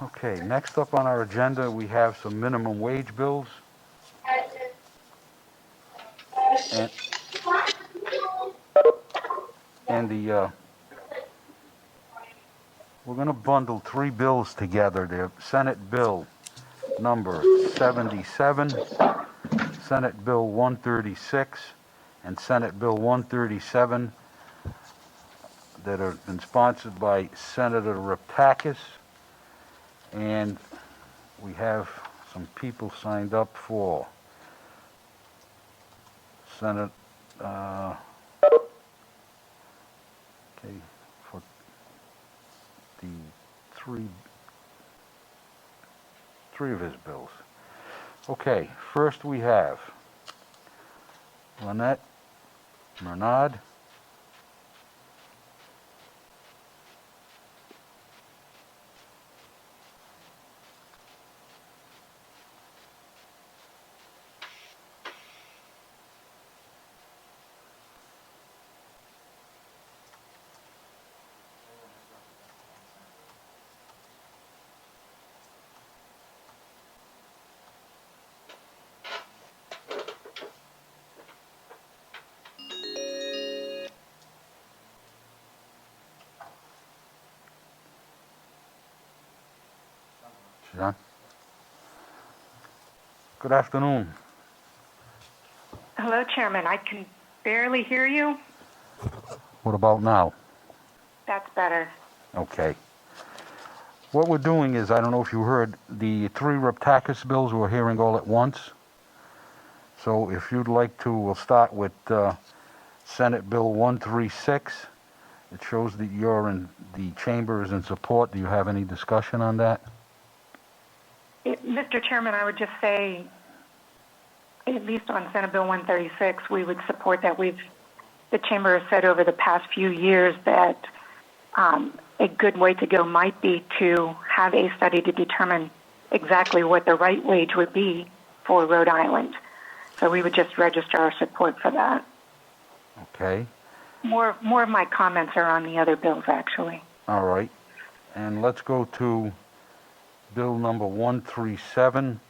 Okay, next up on our agenda, we have some minimum wage bills. And, and we're going to bundle three bills together. They're Senate Bill number 77, Senate Bill 136, and Senate Bill 137 that have been sponsored by Senator Raptakis. And we have some people signed up for Senate, okay, for the three of his bills. Okay, first we have Lynette Rhode. John? Good afternoon. Hello, Chairman. I can barely hear you. What about now? That's better. Okay. What we're doing is, I don't know if you heard, the three Raptakis bills we're hearing all at once. So if you'd like to, we'll start with Senate Bill 136. It shows that the chamber is in support. Do you have any discussion on that? Mr. Chairman, I would just say, at least on Senate Bill 136, we would support that. The chamber has said over the past few years that a good way to go might be to have a study to determine exactly what the right wage would be for Rhode Island. So we would just register our support for that. Okay. More of my comments are on the other bills, actually. All right. And let's go to Bill number 137,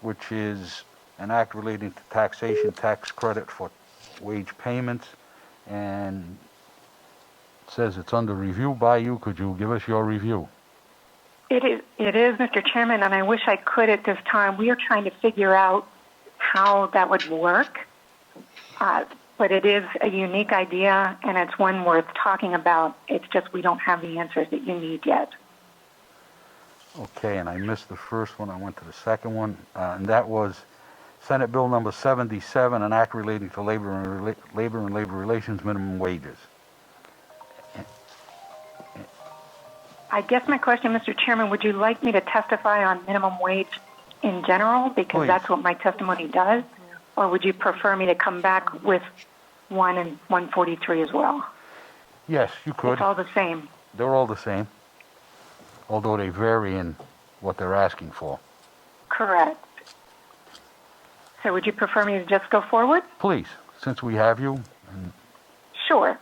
which is an act relating to taxation tax credit for wage payments. And it says it's under review by you. Could you give us your review? It is, Mr. Chairman, and I wish I could at this time. We are trying to figure out how that would work, but it is a unique idea, and it's one worth talking about. It's just we don't have the answers that you need yet. Okay, and I missed the first one. I went to the second one, and that was Senate Bill number 77, an act relating to labor and labor relations minimum wages. I guess my question, Mr. Chairman, would you like me to testify on minimum wage in general, because Please. that's what my testimony does, or would you prefer me to come back with 1 and 143 as well? Yes, you could. It's all the same. They're all the same, although they vary in what they're asking for. Correct. So would you prefer me to just go forward? Please, since we have you. Sure.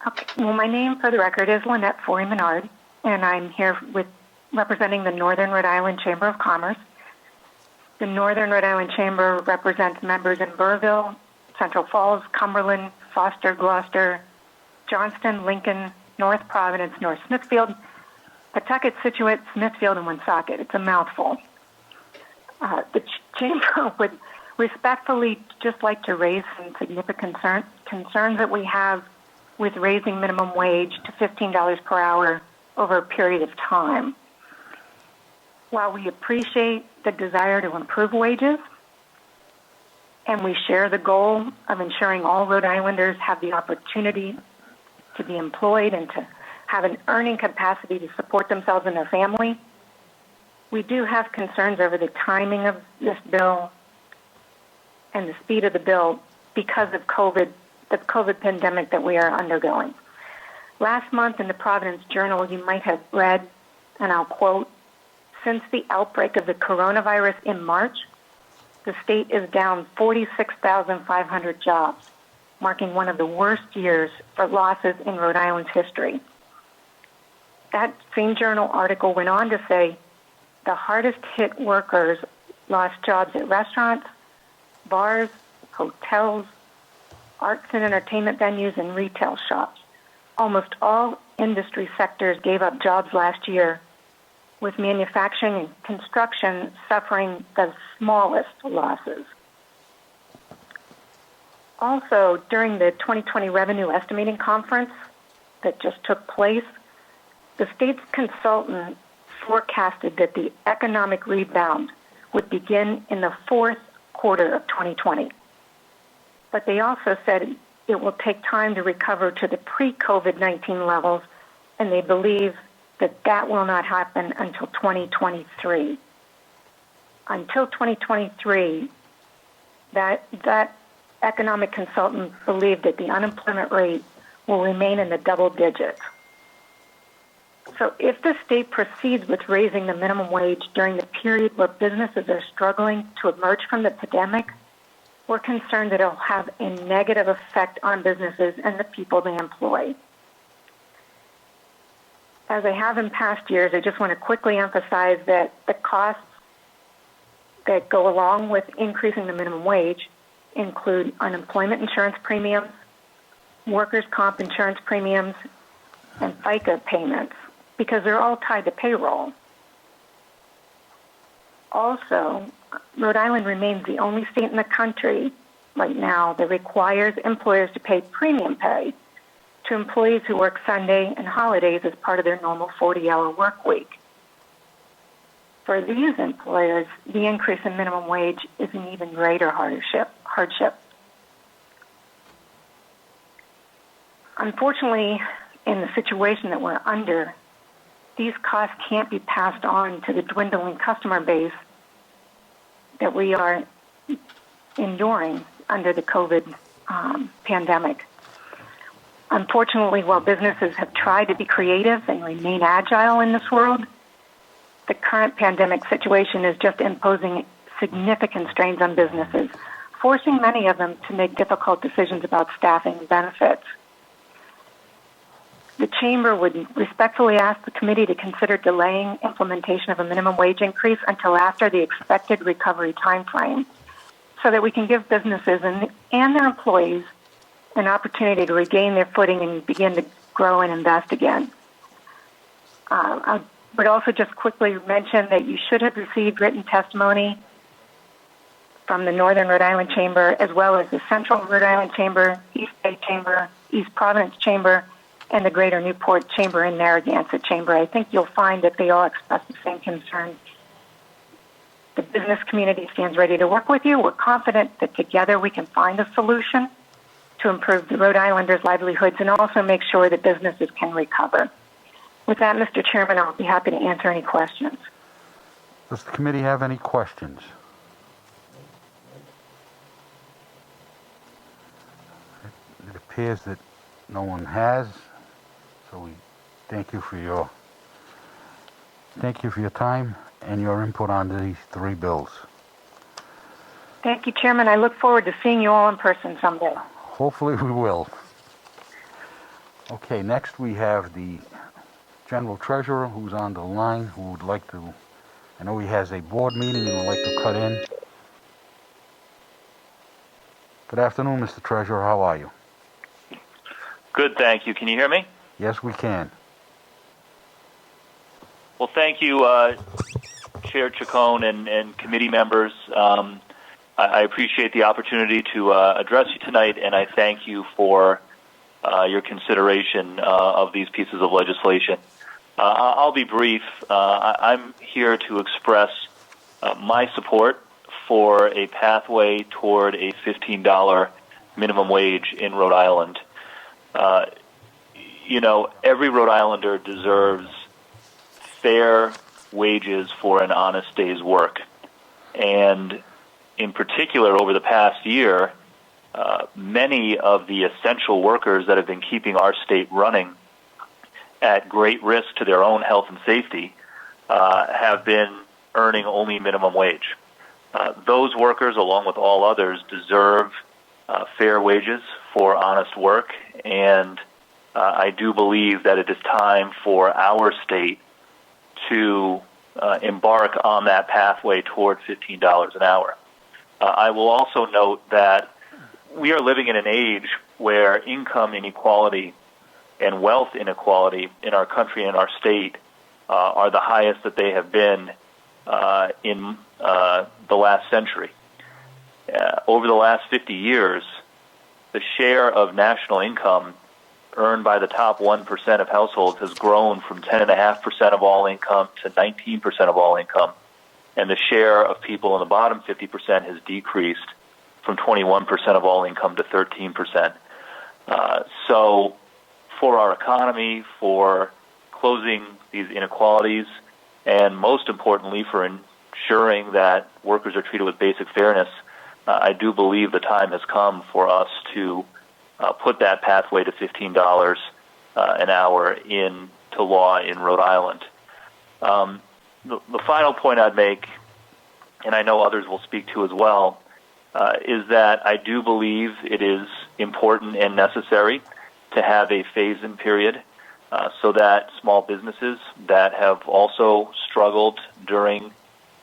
Okay. Well, my name for the record is Lynette Forey-Menard, and I'm here representing the Northern Rhode Island Chamber of Commerce. The Northern Rhode Island Chamber represents members in Burrville, Central Falls, Cumberland, Foster, Gloucester, Johnston, Lincoln, North Providence, North Smithfield, Pawtucket, Scituate, Smithfield, and Woonsocket. It's a mouthful. The Chamber would respectfully just like to raise some significant concerns that we have with raising minimum wage to $15 per hour over a period of time. While we appreciate the desire to improve wages, and we share the goal of ensuring all Rhode Islanders have the opportunity to be employed and to have an earning capacity to support themselves and their family, we do have concerns over the timing of this bill and the speed of the bill because of the COVID pandemic that we are undergoing. Last month in the Providence Journal, you might have read, and I'll quote, "Since the outbreak of the coronavirus in March, the state is down 46,500 jobs, marking one of the worst years for losses in Rhode Island's history." that same journal article went on to say the hardest hit workers lost jobs at restaurants, bars, hotels, arts and entertainment venues, and retail shops. Almost all industry sectors gave up jobs last year, with manufacturing and construction suffering the smallest losses. Also, during the 2020 Revenue Estimating Conference that just took place, the state's consultant forecasted that the economic rebound would begin in the fourth quarter of 2020. But they also said it will take time to recover to the pre-COVID-19 levels, and they believe that that will not happen until 2023. Until 2023, that economic consultant believed that the unemployment rate will remain in the double digits. So if the state proceeds with raising the minimum wage during the period where businesses are struggling to emerge from the pandemic, we're concerned that it will have a negative effect on businesses and the people they employ. As I have in past years, I just want to quickly emphasize that the costs that go along with increasing the minimum wage include unemployment insurance premiums, workers' comp insurance premiums, and FICA payments, because they're all tied to payroll. Also, Rhode Island remains the only state in the country right now that requires employers to pay premium pay to employees who work Sunday and holidays as part of their normal 40-hour work week. For these employers, the increase in minimum wage is an even greater hardship. Unfortunately, in the situation that we're under, these costs can't be passed on to the dwindling customer base that we are enduring under the COVID pandemic. Unfortunately, while businesses have tried to be creative and remain agile in this world, the current pandemic situation is just imposing significant strains on businesses, forcing many of them to make difficult decisions about staffing and benefits. The Chamber would respectfully ask the committee to consider delaying implementation of a minimum wage increase until after the expected recovery timeframe, so that we can give businesses and their employees an opportunity to regain their footing and begin to grow and invest again. I would also just quickly mention that you should have received written testimony from the Northern Rhode Island Chamber, as well as the Central Rhode Island Chamber, East Bay Chamber, East Providence Chamber, and the Greater Newport Chamber and Narragansett Chamber. I think you'll find that they all express the same concern. The business community stands ready to work with you. We're confident that together we can find a solution to improve the Rhode Islanders' livelihoods and also make sure that businesses can recover. With that, Mr. Chairman, I'll be happy to answer any questions. Does the committee have any questions? It appears that no one has, so we thank you for your time and your input on these three bills. Thank you, Chairman. I look forward to seeing you all in person someday. Hopefully we will. Okay, next we have the General Treasurer who's on the line, who would like to, I know he has a board meeting and would like to cut in. Good afternoon, Mr. Treasurer. How are you? Good, thank you. Can you hear me? Yes, we can. Well, thank you, Chair Chacon and committee members. I appreciate the opportunity to address you tonight, and I thank you for your consideration of these pieces of legislation. I'll be brief. I'm here to express my support for a pathway toward a $15 minimum wage in Rhode Island. Every Rhode Islander deserves fair wages for an honest day's work. And in particular, over the past year, many of the essential workers that have been keeping our state running at great risk to their own health and safety have been earning only minimum wage. Those workers, along with all others, deserve fair wages for honest work, and I do believe that it is time for our state to embark on that pathway toward $15 an hour. I will also note that we are living in an age where income inequality and wealth inequality in our country and our state are the highest that they have been in the last century. Over the last 50 years, the share of national income earned by the top 1% of households has grown from 10.5% of all income to 19% of all income, and the share of people in the bottom 50% has decreased from 21% of all income to 13%. So for our economy, for closing these inequalities, and most importantly for ensuring that workers are treated with basic fairness, I do believe the time has come for us to put that pathway to $15 an hour into law in Rhode Island. The final point I'd make, and I know others will speak to as well, is that I do believe it is important and necessary to have a phase-in period so that small businesses that have also struggled during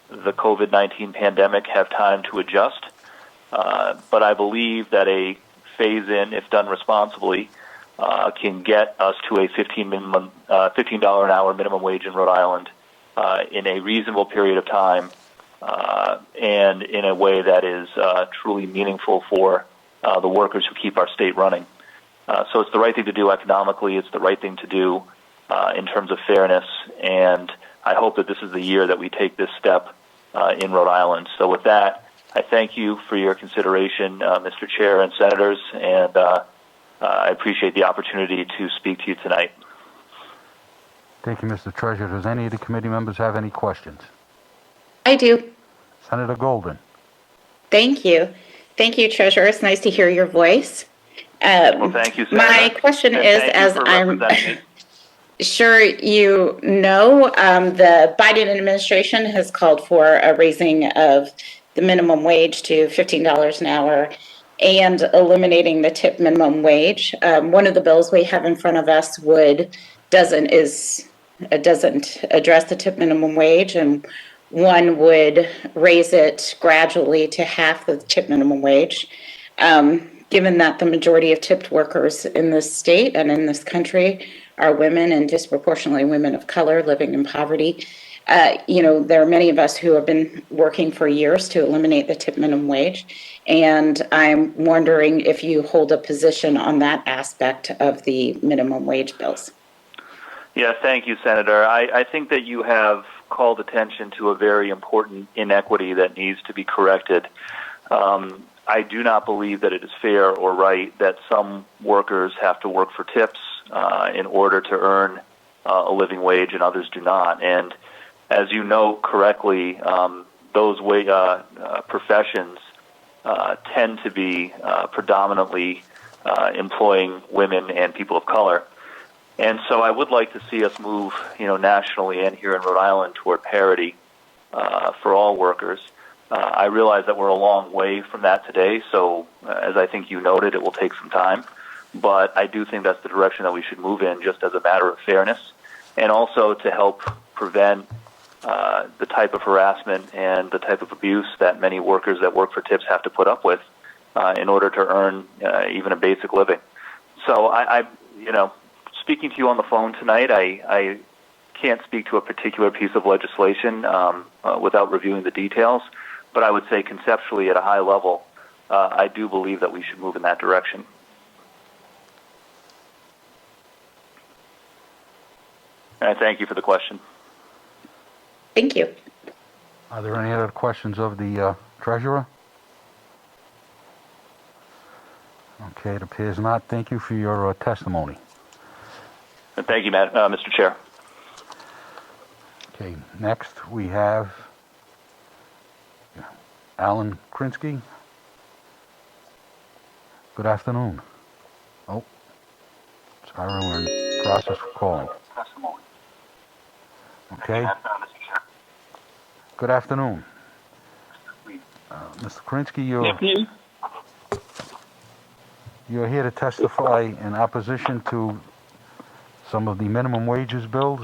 the COVID-19 pandemic have time to adjust. But I believe that a phase-in, if done responsibly, can get us to a $15 an hour minimum wage in Rhode Island in a reasonable period of time and in a way that is truly meaningful for the workers who keep our state running. So it's the right thing to do economically. It's the right thing to do in terms of fairness, and I hope that this is the year that we take this step in Rhode Island. So with that, I thank you for your consideration, Mr. Chair and Senators, and I appreciate the opportunity to speak to you tonight. Thank you, Mr. Treasurer. Does any of the committee members have any questions? I do. Senator Golden. Thank you. Thank you, Treasurer. It's nice to hear your voice. Well, thank you, Senator. My question And is, thank you as for I'm representing me. sure you know, the Biden administration has called for a raising of the minimum wage to $15 an hour and eliminating the tip minimum wage. One of the bills we have in front of us doesn't address the tip minimum wage, and one would raise it gradually to half the tip minimum wage. Given that the majority of tipped workers in this state and in this country are women and disproportionately women of color living in poverty, there are many of us who have been working for years to eliminate the tip minimum wage, and I'm wondering if you hold a position on that aspect of the minimum wage bills. Yeah, thank you, Senator. I think that you have called attention to a very important inequity that needs to be corrected. I do not believe that it is fair or right that some workers have to work for tips in order to earn a living wage and others do not. And as you know correctly, those professions tend to be predominantly employing women and people of color. And so I would like to see us move, nationally and here in Rhode Island toward parity for all workers. I realize that we're a long way from that today, so as I think you noted, it will take some time. But I do think that's the direction that we should move in, just as a matter of fairness, and also to help prevent the type of harassment and the type of abuse that many workers that work for tips have to put up with in order to earn even a basic living. So speaking to you on the phone tonight, I can't speak to a particular piece of legislation without reviewing the details, but I would say conceptually at a high level, I do believe that we should move in that direction. And I thank you for the question. Thank you. Are there any other questions of the Treasurer? Okay, it appears not. Thank you for your testimony. And thank you, Mr. Chair. Okay, next we have Alan Krinsky. Good afternoon. Oh, sorry, we're in process of calling. Okay. Good afternoon. Mr. Krinsky, you're here to testify in opposition to some of the minimum wages bills.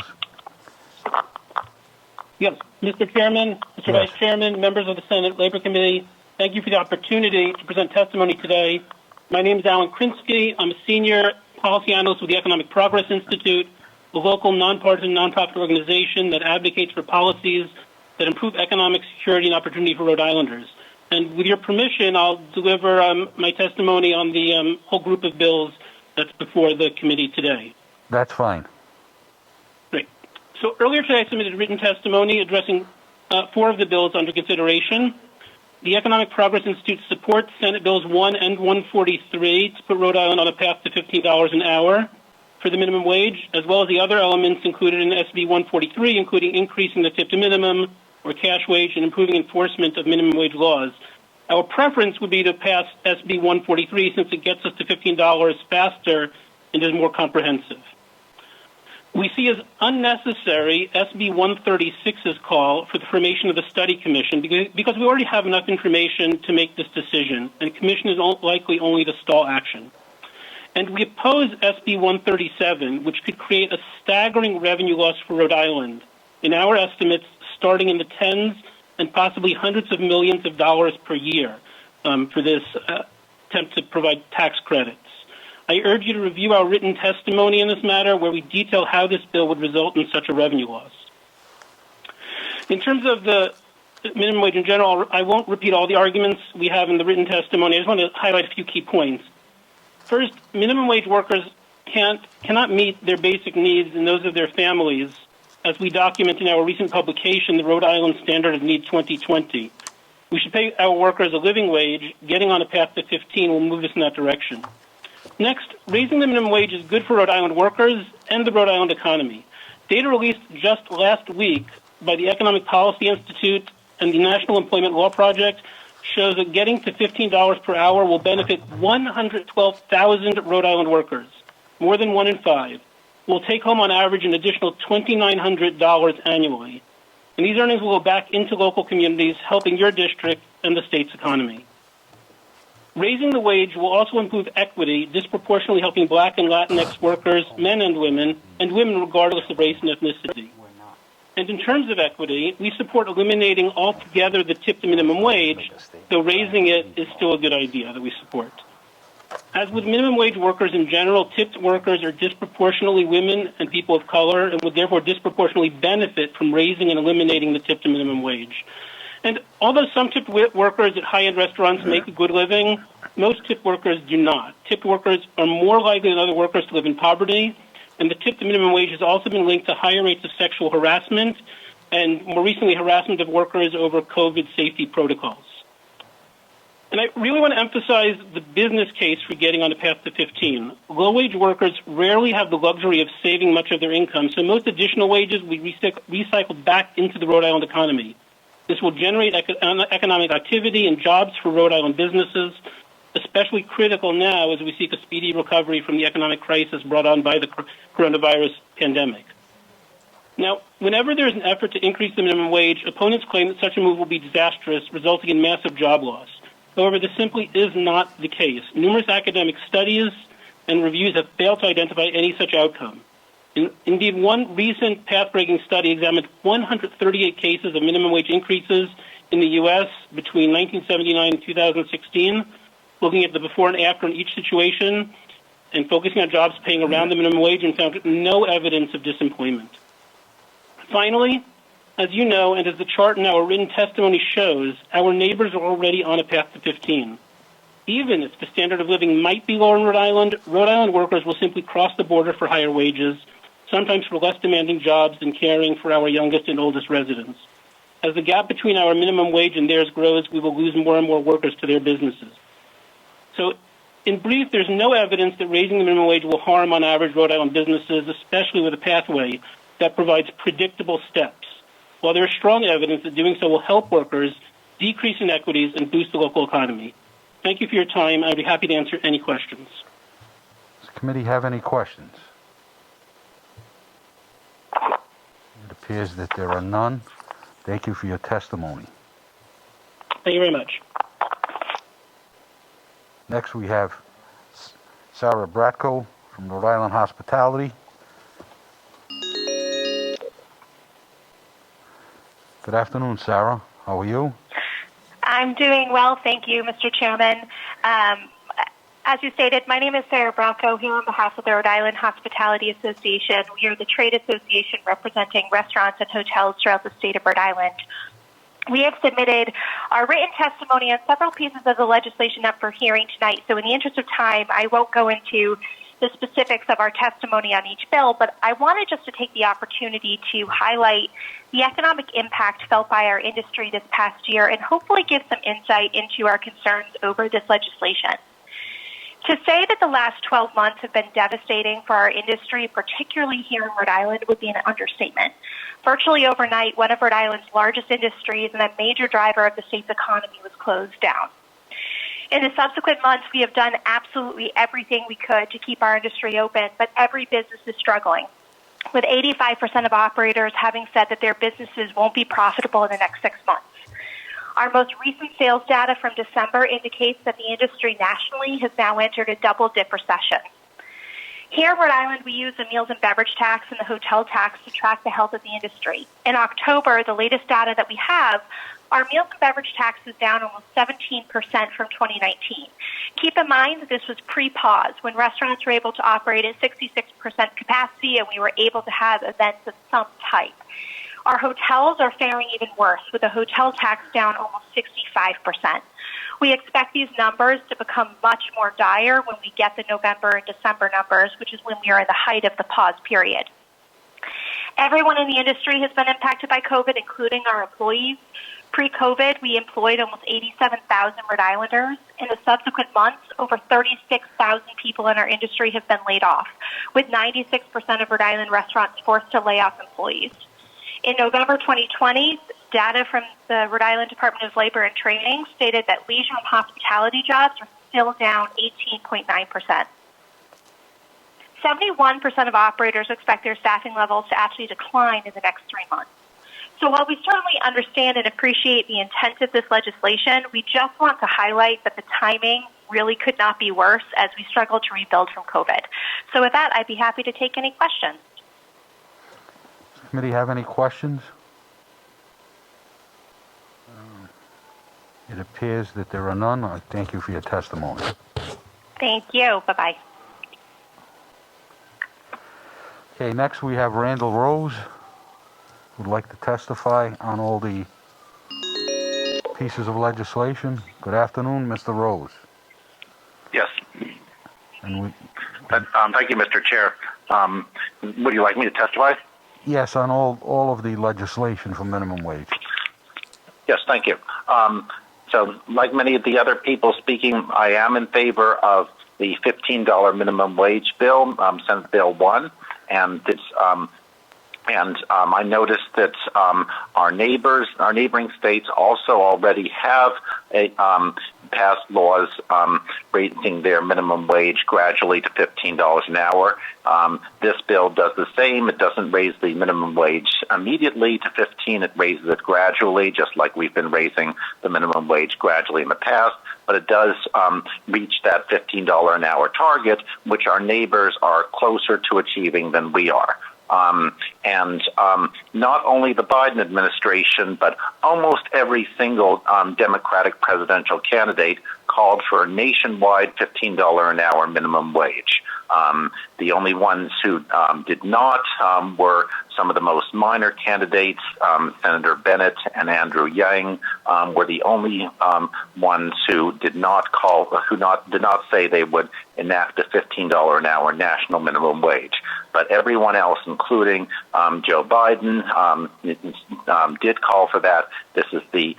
Yes, Mr. Chairman, Mr. Yes. Vice Chairman, members of the Senate Labor Committee, thank you for the opportunity to present testimony today. My name is Alan Krinsky. I'm a senior policy analyst with the Economic Progress Institute, a local nonpartisan nonprofit organization that advocates for policies that improve economic security and opportunity for Rhode Islanders. And with your permission, I'll deliver my testimony on the whole group of bills that's before the committee today. That's fine. Great. So earlier today, I submitted written testimony addressing 4 of the bills under consideration. The Economic Progress Institute supports Senate Bills 1 and 143 to put Rhode Island on a path to $15 an hour for the minimum wage, as well as the other elements included in SB 143, including increasing the tip to minimum or cash wage and improving enforcement of minimum wage laws. Our preference would be to pass SB 143 since it gets us to $15 faster and is more comprehensive. We see as unnecessary SB 136's call for the formation of the study commission because we already have enough information to make this decision, and the commission is likely only to stall action. And we oppose SB 137, which could create a staggering revenue loss for Rhode Island, in our estimates, starting in the tens and possibly hundreds of millions of dollars per year for this attempt to provide tax credits. I urge you to review our written testimony in this matter, where we detail how this bill would result in such a revenue loss. In terms of the minimum wage in general, I won't repeat all the arguments we have in the written testimony. I just want to highlight a few key points. First, minimum wage workers cannot meet their basic needs and those of their families, as we document in our recent publication, the Rhode Island Standard of Need 2020. We should pay our workers a living wage. Getting on a path to 15 will move us in that direction. Next, raising the minimum wage is good for Rhode Island workers and the Rhode Island economy. Data released just last week by the Economic Policy Institute and the National Employment Law Project shows that getting to $15 per hour will benefit 112,000 Rhode Island workers, more than 1 in 5. Will take home on average an additional $2,900 annually. And these earnings will go back into local communities, helping your district and the state's economy. Raising the wage will also improve equity, disproportionately helping Black and Latinx workers, men and women regardless of race and ethnicity. And in terms of equity, we support eliminating altogether the tip to minimum wage, though raising it is still a good idea that we support. As with minimum wage workers in general, tipped workers are disproportionately women and people of color and would therefore disproportionately benefit from raising and eliminating the tip to minimum wage. And although some tipped workers at high-end restaurants make a good living, most tipped workers do not. Tipped workers are more likely than other workers to live in poverty, and the tip to minimum wage has also been linked to higher rates of sexual harassment and, more recently, harassment of workers over COVID safety protocols. And I really want to emphasize the business case for getting on a path to 15. Low-wage workers rarely have the luxury of saving much of their income, so most additional wages we recycle back into the Rhode Island economy. This will generate economic activity and jobs for Rhode Island businesses, especially critical now as we seek a speedy recovery from the economic crisis brought on by the coronavirus pandemic. Now, whenever there is an effort to increase the minimum wage, opponents claim that such a move will be disastrous, resulting in massive job loss. However, this simply is not the case. Numerous academic studies and reviews have failed to identify any such outcome. Indeed, one recent path-breaking study examined 138 cases of minimum wage increases in the U.S. between 1979 and 2016, looking at the before and after in each situation and focusing on jobs paying around the minimum wage, and found no evidence of disemployment. Finally, as you know, and as the chart in our written testimony shows, our neighbors are already on a path to 15. Even if the standard of living might be lower in Rhode Island workers will simply cross the border for higher wages, sometimes for less demanding jobs and caring for our youngest and oldest residents. As the gap between our minimum wage and theirs grows, we will lose more and more workers to their businesses. So, in brief, there's no evidence that raising the minimum wage will harm on average Rhode Island businesses, especially with a pathway that provides predictable steps, while there is strong evidence that doing so will help workers, decrease inequities, and boost the local economy. Thank you for your time. I'd be happy to answer any questions. Does the committee have any questions? It appears that there are none. Thank you for your testimony. Thank you very much. Next, we have Sarah Bratko from Rhode Island Hospitality. Good afternoon, Sarah. How are you? I'm doing well, thank you, Mr. Chairman. As you stated, my name is Sarah Bronco here on behalf of the Rhode Island Hospitality Association. We are the trade association representing restaurants and hotels throughout the state of Rhode Island. We have submitted our written testimony on several pieces of the legislation up for hearing tonight, so in the interest of time, I won't go into the specifics of our testimony on each bill, but I wanted just to take the opportunity to highlight the economic impact felt by our industry this past year and hopefully give some insight into our concerns over this legislation. To say that the last 12 months have been devastating for our industry, particularly here in Rhode Island, would be an understatement. Virtually overnight, one of Rhode Island's largest industries and a major driver of the state's economy was closed down. In the subsequent months, we have done absolutely everything we could to keep our industry open, but every business is struggling, with 85% of operators having said that their businesses won't be profitable in the next 6 months. Our most recent sales data from December indicates that the industry nationally has now entered a double-dip recession. Here in Rhode Island, we use the meals and beverage tax and the hotel tax to track the health of the industry. In October, the latest data that we have, our meals and beverage tax is down almost 17% from 2019. Keep in mind that this was pre-pause, when restaurants were able to operate at 66% capacity and we were able to have events of some type. Our hotels are faring even worse, with the hotel tax down almost 65%. We expect these numbers to become much more dire when we get the November and December numbers, which is when we are in the height of the pause period. Everyone in the industry has been impacted by COVID, including our employees. Pre-COVID, we employed almost 87,000 Rhode Islanders. In the subsequent months, over 36,000 people in our industry have been laid off, with 96% of Rhode Island restaurants forced to lay off employees. In November 2020, data from the Rhode Island Department of Labor and Training stated that leisure and hospitality jobs are still down 18.9%. 71% of operators expect their staffing levels to actually decline in the next 3 months. So while we certainly understand and appreciate the intent of this legislation, we just want to highlight that the timing really could not be worse as we struggle to rebuild from COVID. So with that, I'd be happy to take any questions. Committee have any questions? It appears that there are none. I thank you for your testimony. Thank you. Bye-bye. Okay, next we have Randall Rose, who would like to testify on all the pieces of legislation. Good afternoon, Mr. Rose. Yes. And thank you, Mr. Chair. Would you like me to testify? yes, on all of the legislation for minimum wage. Yes, thank you. So, like many of the other people speaking, I am in favor of the $15 minimum wage bill, Senate Bill 1, and it's I noticed that our neighboring states also already have passed laws raising their minimum wage gradually to $15 an hour. This bill does the same. It doesn't raise the minimum wage immediately to $15. It raises it gradually, just like we've been raising the minimum wage gradually in the past. But it does reach that $15 an hour target, which our neighbors are closer to achieving than we are. Not only the Biden administration, but almost every single Democratic presidential candidate called for a nationwide $15 an hour minimum wage. The only ones who did not were some of the most minor candidates. Senator Bennett and Andrew Yang were the only ones who did not say they would enact a $15 an hour national minimum wage. But everyone else, including Joe Biden, did call for that. This is the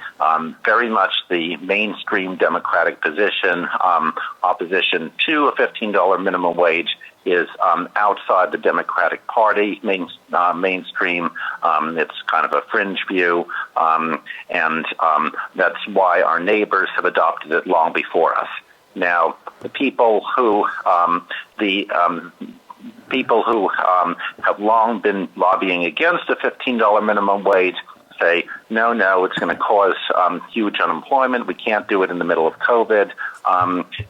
very much the mainstream Democratic position. Opposition to a $15 minimum wage is outside the Democratic Party mainstream. It's kind of a fringe view, and that's why our neighbors have adopted it long before us. Now, the people who have long been lobbying against a $15 minimum wage say, no, it's going to cause huge unemployment. We can't do it in the middle of COVID.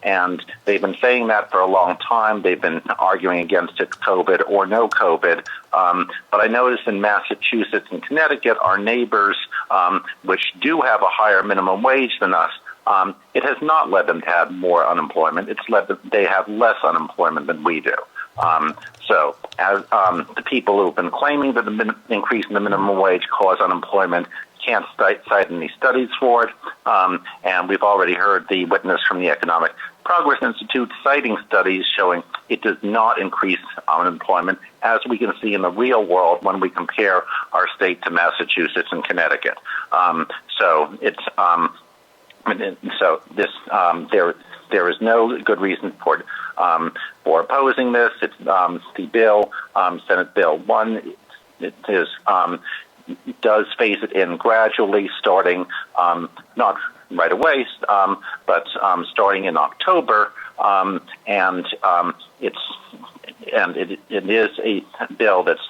And they've been saying that for a long time. They've been arguing against it, COVID or no COVID. But I noticed in Massachusetts and Connecticut, our neighbors, which do have a higher minimum wage than us, it has not led them to have more unemployment. It's led them, they have less unemployment than we do. So as the people who have been claiming that the increase in the minimum wage caused unemployment can't cite any studies for it. And we've already heard the witness from the Economic Progress Institute citing studies showing it does not increase unemployment, as we can see in the real world when we compare our state to Massachusetts and Connecticut. So it's so this there is no good reason for opposing this. It's the bill, Senate Bill 1. It is does phase it in gradually, starting not right away, but starting in October, and it is a bill that's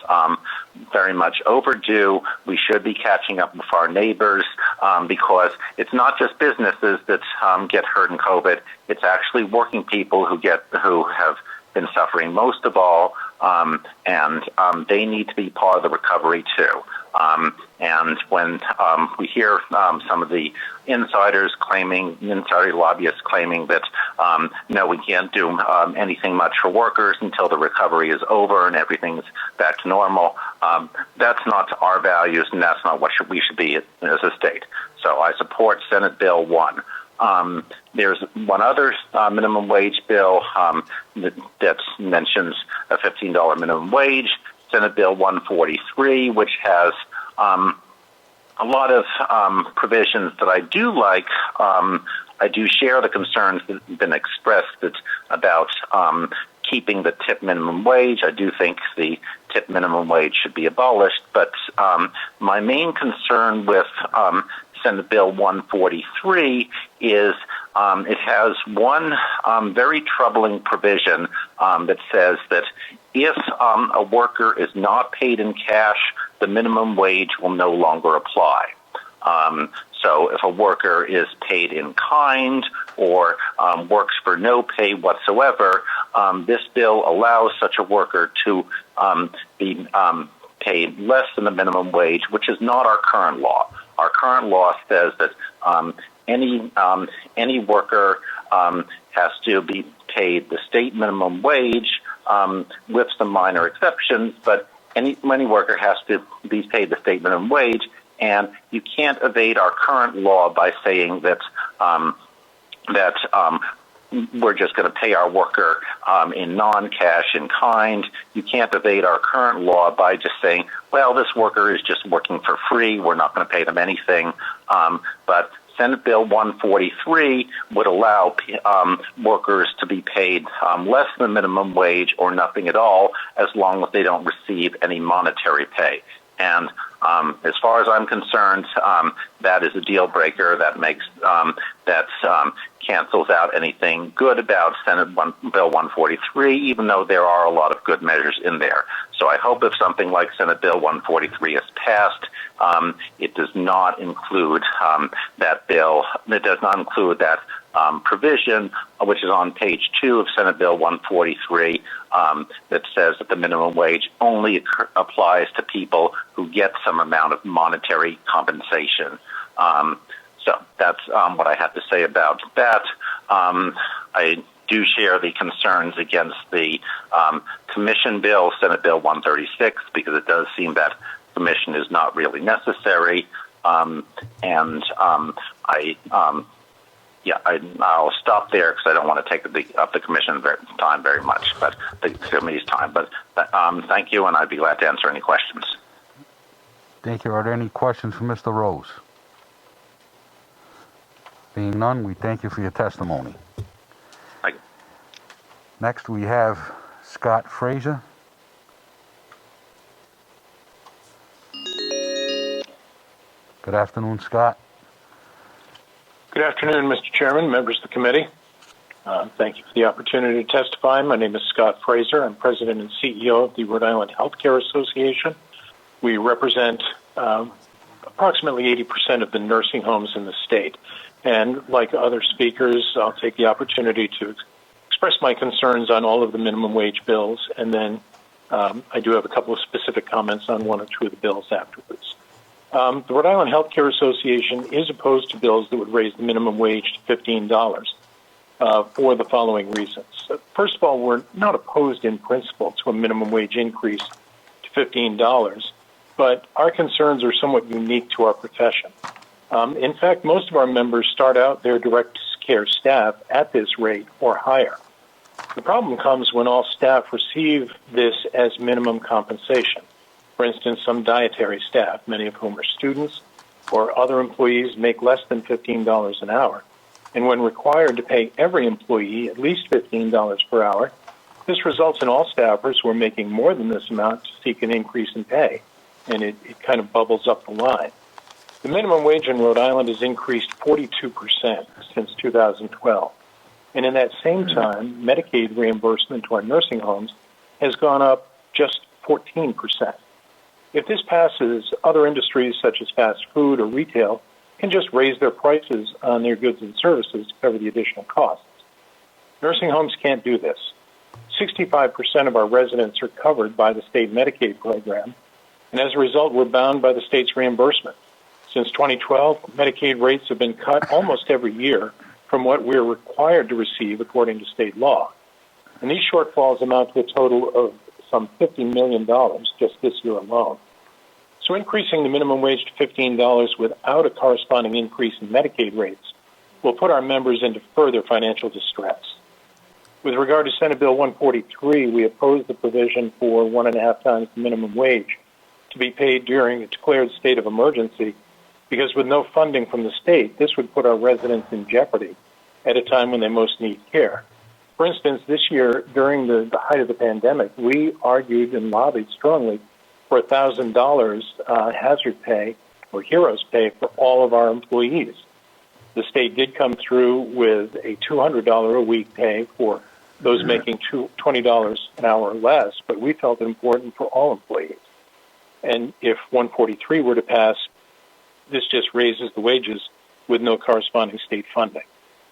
very much overdue. We should be catching up with our neighbors because it's not just businesses that get hurt in COVID. It's actually working people who have been suffering most of all, and they need to be part of the recovery too. And when we hear some of the insider lobbyists claiming that, no, we can't do anything much for workers until the recovery is over and everything's back to normal, that's not our values, and that's not what we should be as a state. So I support Senate Bill 1. There's one other minimum wage bill that mentions a $15 minimum wage, Senate Bill 143, which has a lot of provisions that I do like. I do share the concerns that have been expressed about keeping the tip minimum wage. I do think the tip minimum wage should be abolished, but my main concern with Senate Bill 143 is it has one very troubling provision that says that if a worker is not paid in cash, the minimum wage will no longer apply. So if a worker is paid in kind or works for no pay whatsoever, this bill allows such a worker to be paid less than the minimum wage, which is not our current law. Our current law says that any worker has to be paid the state minimum wage with some minor exceptions, but any worker has to be paid the state minimum wage, and you can't evade our current law by saying that we're just going to pay our worker in non-cash, in kind. You can't evade our current law by just saying, well, this worker is just working for free, we're not going to pay them anything. But Senate Bill 143 would allow workers to be paid less than minimum wage or nothing at all, as long as they don't receive any monetary pay. And as far as I'm concerned, that is a deal breaker. That makes cancels out anything good about Senate Bill 143, even though there are a lot of good measures in there. So I hope if something like Senate Bill 143 is passed, it does not include that bill. It does not include that provision, which is on page 2 of Senate Bill 143, that says that the minimum wage only applies to people who get some amount of monetary compensation. So that's what I have to say about that. I do share the concerns against the commission bill, Senate Bill 136, because it does seem that commission is not really necessary. I'll stop there because I don't want to take up the commission time very much, but the committee's time. But thank you, and I'd be glad to answer any questions. Thank you. Are there any questions for Mr. Rose? Being none, we thank you for your testimony. Thank you. Next, we have Scott Fraser. Good afternoon, Scott. Good afternoon, Mr. Chairman, members of the committee. Thank you for the opportunity to testify. My name is Scott Fraser. I'm President and CEO of the Rhode Island Healthcare Association. We represent approximately 80% of the nursing homes in the state. And like other speakers, I'll take the opportunity to express my concerns on all of the minimum wage bills, and then I do have a couple of specific comments on one or two of the bills afterwards. The Rhode Island Healthcare Association is opposed to bills that would raise the minimum wage to $15 for the following reasons. First of all, we're not opposed in principle to a minimum wage increase to $15, but our concerns are somewhat unique to our profession. In fact, most of our members start out their direct care staff at this rate or higher. The problem comes when all staff receive this as minimum compensation. For instance, some dietary staff, many of whom are students or other employees, make less than $15 an hour. And when required to pay every employee at least $15 per hour, this results in all staffers who are making more than this amount to seek an increase in pay, and it kind of bubbles up the line. The minimum wage in Rhode Island has increased 42% since 2012. And in that same time, Medicaid reimbursement to our nursing homes has gone up just 14%. If this passes, other industries such as fast food or retail can just raise their prices on their goods and services to cover the additional costs. Nursing homes can't do this. 65% of our residents are covered by the state Medicaid program, and as a result, we're bound by the state's reimbursement. Since 2012, Medicaid rates have been cut almost every year from what we're required to receive according to state law. And these shortfalls amount to a total of some $50 million just this year alone. So increasing the minimum wage to $15 without a corresponding increase in Medicaid rates will put our members into further financial distress. With regard to Senate Bill 143, we oppose the provision for 1.5 times the minimum wage to be paid during a declared state of emergency, because with no funding from the state, this would put our residents in jeopardy at a time when they most need care. For instance, this year, during the height of the pandemic, we argued and lobbied strongly for $1,000 hazard pay or heroes pay for all of our employees. The state did come through with a $200 a week pay for those making $20 an hour or less, but we felt it important for all employees. And if 143 were to pass, this just raises the wages with no corresponding state funding.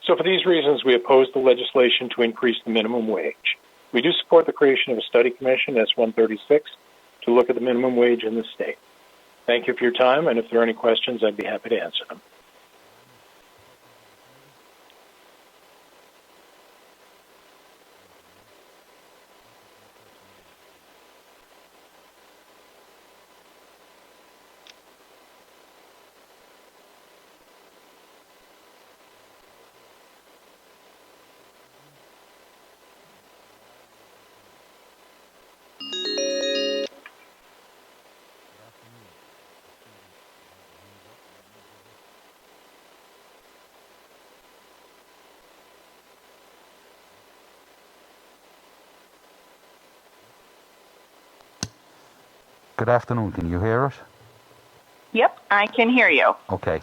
So for these reasons, we oppose the legislation to increase the minimum wage. We do support the creation of a study commission, S-136, to look at the minimum wage in the state. Thank you for your time, and if there are any questions, I'd be happy to answer them. Good afternoon. Can you hear us? Yep, I can hear you. Okay.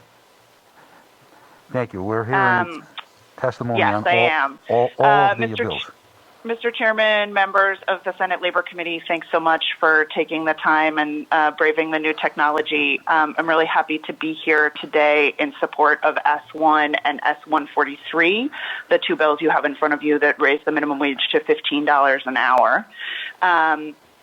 Thank you. We're hearing testimony yes, on I am. all of the bills. Mr. Chairman, members of the Senate Labor Committee, thanks so much for taking the time and braving the new technology. I'm really happy to be here today in support of S1 and S143, the two bills you have in front of you that raise the minimum wage to $15 an hour.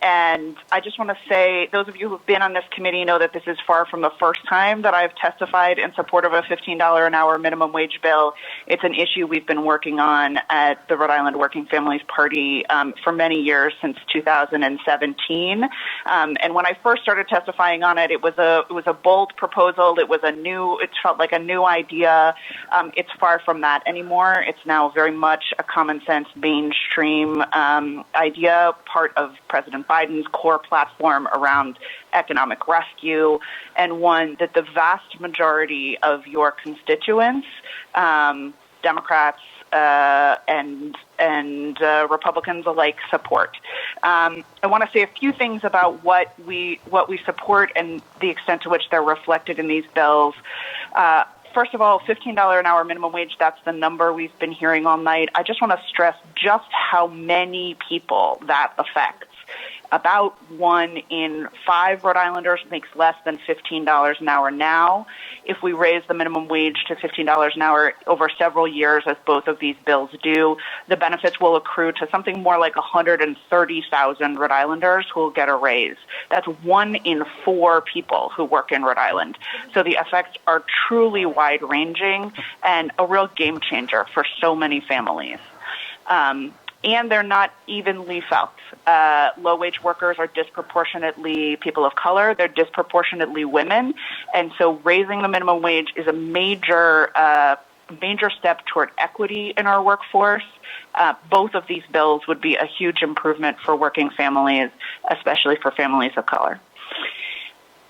And I just want to say, those of you who've been on this committee know that this is far from the first time that I've testified in support of a $15 an hour minimum wage bill. It's an issue we've been working on at the Rhode Island Working Families Party for many years, since 2017. And when I first started testifying on it, it was a bold proposal. It felt like a new idea. It's far from that anymore. It's now very much a common sense, mainstream idea, part of President Biden's core platform around economic rescue, and one that the vast majority of your constituents, Democrats and Republicans alike, support. I want to say a few things about what we support and the extent to which they're reflected in these bills. First of all, $15 an hour minimum wage, that's the number we've been hearing all night. I just want to stress just how many people that affects. About 1 in 5 Rhode Islanders makes less than $15 an hour now. If we raise the minimum wage to $15 an hour over several years, as both of these bills do, the benefits will accrue to something more like 130,000 Rhode Islanders who will get a raise. That's 1 in 4 people who work in Rhode Island. So the effects are truly wide-ranging and a real game changer for so many families. And they're not evenly felt. Low-wage workers are disproportionately people of color. They're disproportionately women. And so raising the minimum wage is a major step toward equity in our workforce. Both of these bills would be a huge improvement for working families, especially for families of color.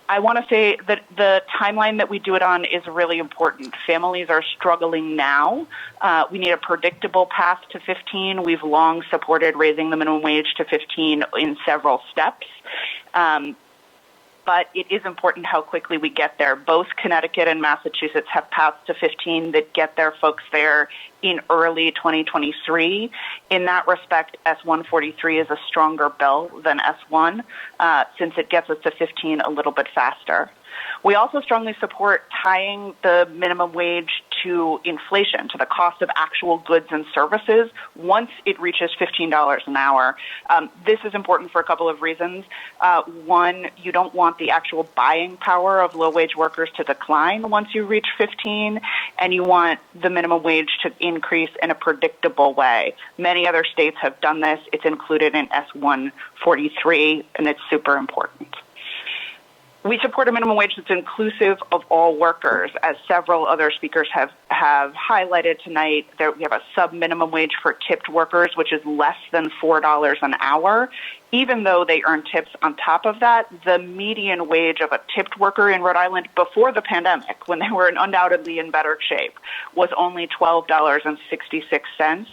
I want to say that the timeline that we do it on is really important. Families are struggling now. We need a predictable path to 15. We've long supported raising the minimum wage to 15 in several steps. But it is important how quickly we get there. Both Connecticut and Massachusetts have paths to 15 that get their folks there in early 2023. In that respect, S143 is a stronger bill than S1 since it gets us to 15 a little bit faster. We also strongly support tying the minimum wage to inflation, to the cost of actual goods and services once it reaches $15 an hour. This is important for a couple of reasons. One, you don't want the actual buying power of low-wage workers to decline once you reach 15, and you want the minimum wage to increase in a predictable way. Many other states have done this. It's included in S143, and it's super important. We support a minimum wage that's inclusive of all workers. As several other speakers have highlighted tonight, we have a sub-minimum wage for tipped workers, which is less than $4 an hour. Even though they earn tips on top of that, the median wage of a tipped worker in Rhode Island before the pandemic, when they were undoubtedly in better shape, was only $12.66.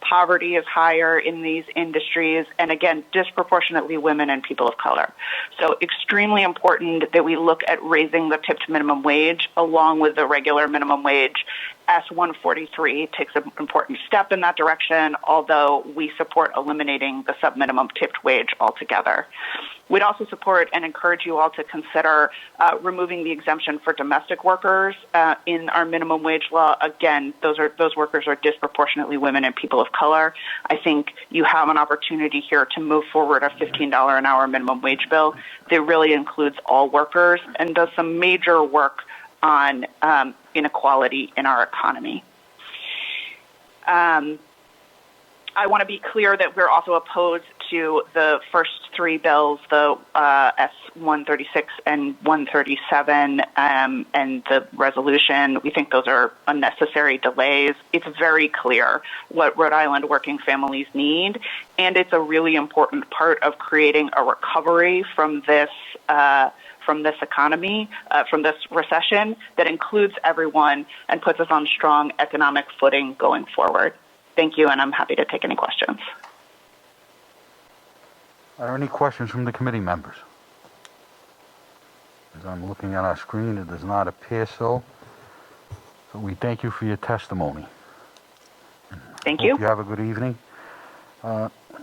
Poverty is higher in these industries, and again, disproportionately women and people of color. So extremely important that we look at raising the tipped minimum wage along with the regular minimum wage. S143 takes an important step in that direction, although we support eliminating the sub-minimum tipped wage altogether. We'd also support and encourage you all to consider removing the exemption for domestic workers in our minimum wage law. Again, those workers are disproportionately women and people of color. I think you have an opportunity here to move forward a $15 an hour minimum wage bill that really includes all workers and does some major work on inequality in our economy. I want to be clear that we're also opposed to the first 3 bills, the S136 and 137, and the resolution. We think those are unnecessary delays. It's very clear what Rhode Island working families need, and it's a really important part of creating a recovery from this economy, from this recession that includes everyone and puts us on strong economic footing going forward. Thank you, and I'm happy to take any questions. Are there any questions from the committee members? As I'm looking at our screen, it does not appear so. So we thank you for your testimony. Thank you. Hope you have a good evening.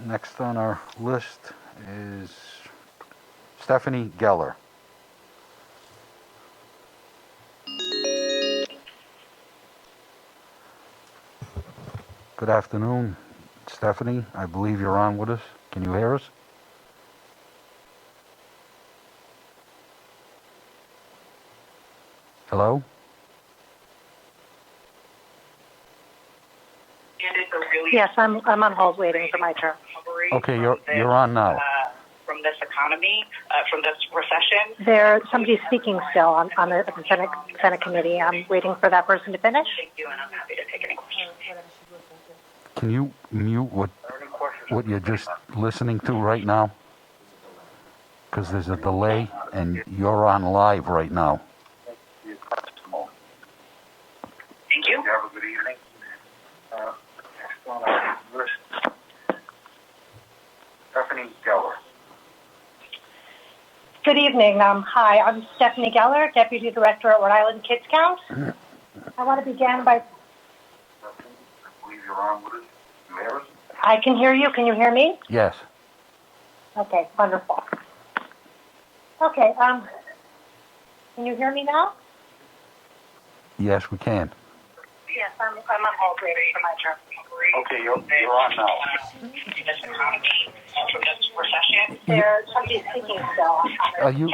Next on our list is Stephanie Geller. Good afternoon, Stephanie. I believe you're on with us. Can you hear us? Hello? Yes, I'm on hold waiting for my turn. Okay, you're on now. From this economy, from this recession. Somebody's speaking still on the Senate committee. I'm waiting for that person to finish. Thank you, and I'm happy to take any questions. Can you mute what you're just listening to right now? Because there's a delay, and you're on live right now. Thank you. Have a good evening. Next on our list, Stephanie Geller. Good evening. Hi, I'm Stephanie Geller, Deputy Director at Rhode Island Kids Count. I want to begin by... I believe you're on with us. You hear us? I can hear you. Can you hear me? Yes. Okay, wonderful. Okay, can you hear me now? Yes, we can. Yes, I'm on hold waiting for my turn. Okay, you're on now. There's somebody speaking still. Are you,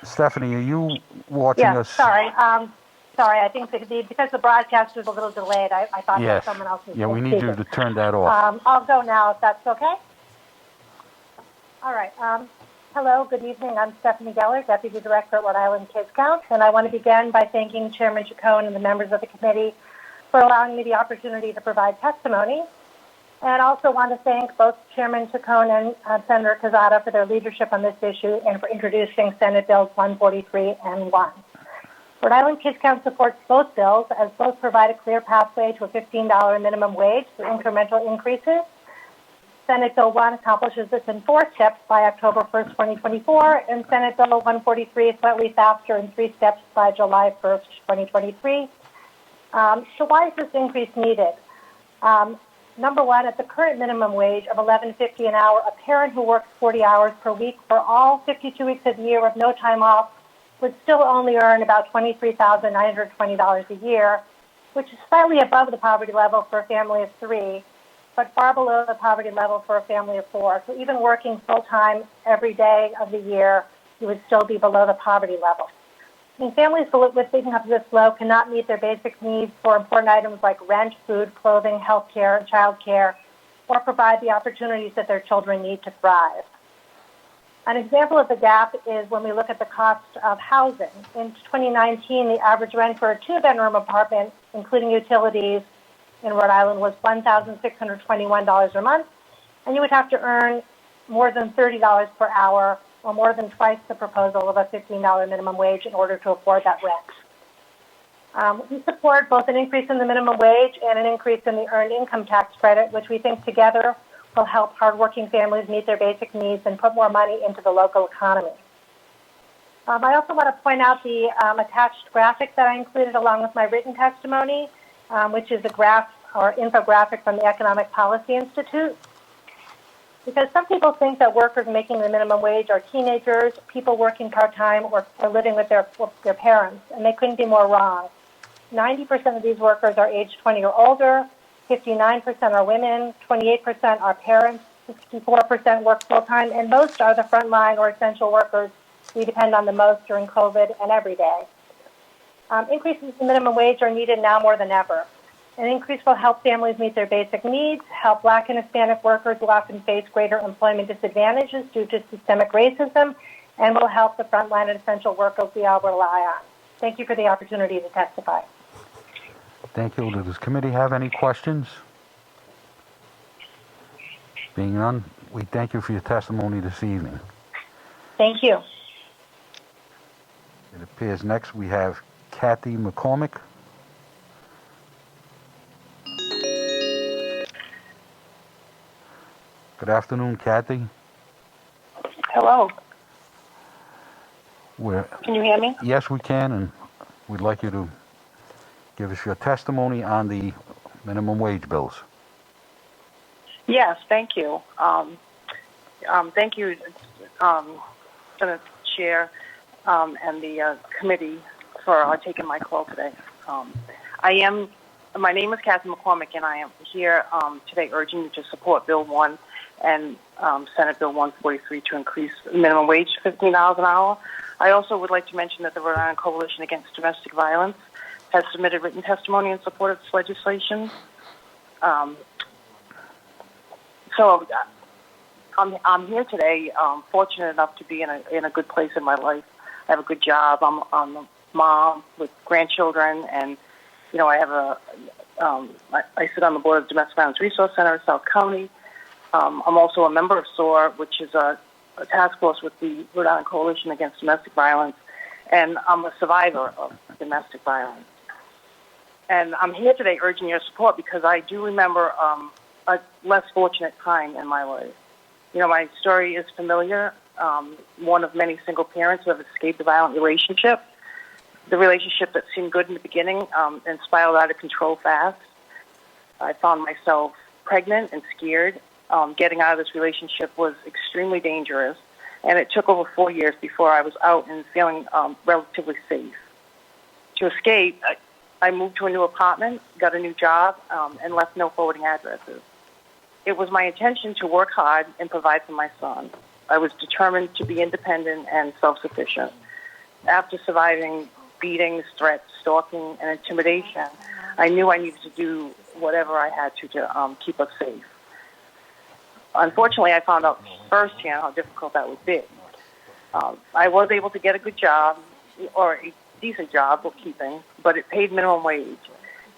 Stephanie, are you watching Yes, us? sorry. Sorry, I think because the broadcast was a little delayed, I thought there was Yes. someone else was Yeah, we need speaking. you to turn that off. I'll go now if that's okay. All right. Hello, good evening. I'm Stephanie Geller, Deputy Director at Rhode Island Kids Count, and I want to begin by thanking Chairman Chacon and the members of the committee for allowing me the opportunity to provide testimony. And I also want to thank both Chairman Chacon and Senator Quezada for their leadership on this issue and for introducing Senate Bills 143 and 1. Rhode Island Kids Count supports both bills as both provide a clear pathway to a $15 minimum wage through incremental increases. Senate Bill 1 accomplishes this in 4 steps by October 1st, 2024, and Senate Bill 143 is slightly faster in 3 steps by July 1st, 2023. So why is this increase needed? Number one, at the current minimum wage of $11.50 an hour, a parent who works 40 hours per week for all 52 weeks of the year with no time off would still only earn about $23,920 a year, which is slightly above the poverty level for a family of 3, but far below the poverty level for a family of 4. So even working full-time every day of the year, you would still be below the poverty level. I mean, families with incomes this low cannot meet their basic needs for important items like rent, food, clothing, health care, and child care, or provide the opportunities that their children need to thrive. An example of the gap is when we look at the cost of housing. In 2019, the average rent for a 2-bedroom apartment, including utilities, in Rhode Island was $1,621 a month, and you would have to earn more than $30 per hour or more than twice the proposal of a $15 minimum wage in order to afford that rent. We support both an increase in the minimum wage and an increase in the earned income tax credit, which we think together will help hardworking families meet their basic needs and put more money into the local economy. I also want to point out the attached graphic that I included along with my written testimony, which is a graph or infographic from the Economic Policy Institute. Because some people think that workers making the minimum wage are teenagers, people working part-time, or living with their parents, and they couldn't be more wrong. 90% of these workers are age 20 or older, 59% are women, 28% are parents, 64% work full-time, and most are the frontline or essential workers we depend on the most during COVID and every day. Increases in minimum wage are needed now more than ever. An increase will help families meet their basic needs, help Black and Hispanic workers who often face greater employment disadvantages due to systemic racism, and will help the frontline and essential workers we all rely on. Thank you for the opportunity to testify. Thank you. Does this committee have any questions? Being none, we thank you for your testimony this evening. Thank you. It appears next we have Kathy McCormick. Good afternoon, Kathy. Hello. Can you hear me? Yes, we can, and we'd like you to give us your testimony on the minimum wage bills. Yes, thank you. Thank you, Senate Chair and the committee for taking my call today. My name is Kathy McCormick, and I am here today urging you to support Bill 1 and Senate Bill 143 to increase minimum wage to $15 an hour. I also would like to mention that the Rhode Island Coalition Against Domestic Violence has submitted written testimony in support of this legislation. So I'm here today, fortunate enough to be in a good place in my life. I have a good job. I'm a mom with grandchildren, and I have I sit on the board of the Domestic Violence Resource Center in South County. I'm also a member of SOAR, which is a task force with the Rhode Island Coalition Against Domestic Violence, and I'm a survivor of domestic violence. And I'm here today urging your support because I do remember a less fortunate time in my life. My story is familiar. One of many single parents who have escaped a violent relationship. The relationship that seemed good in the beginning and spiraled out of control fast. I found myself pregnant and scared getting out of this relationship was extremely dangerous, and it took over 4 years before I was out and feeling relatively safe. To escape, I moved to a new apartment, got a new job, and left no forwarding addresses. It was my intention to work hard and provide for my son. I was determined to be independent and self-sufficient. After surviving beatings, threats, stalking, and intimidation, I knew I needed to do whatever I had to keep us safe. Unfortunately, I found out firsthand how difficult that would be. I was able to get a good job, or a decent job, bookkeeping, but it paid minimum wage.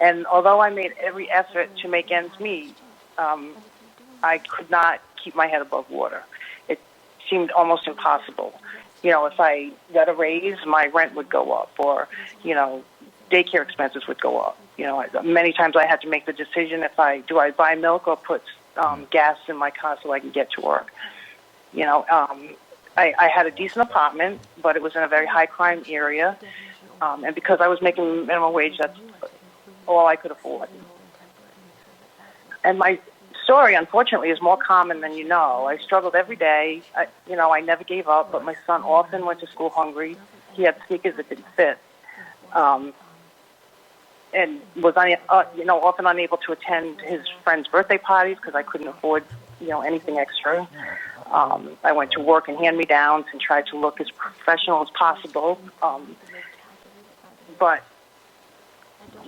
And although I made every effort to make ends meet, I could not keep my head above water. It seemed almost impossible. You know, if I got a raise, my rent would go up, or, you know, daycare expenses would go up. You know, many times I had to make the decision do I buy milk or put gas in my car so I can get to work. You know, I had a decent apartment, but it was in a very high crime area. And because I was making minimum wage, that's all I could afford. And my story, unfortunately, is more common than you know. I struggled every day. I never gave up, but my son often went to school hungry. He had sneakers that didn't fit. And was often unable to attend his friends' birthday parties because I couldn't afford, anything extra. I went to work in hand-me-downs and tried to look as professional as possible, but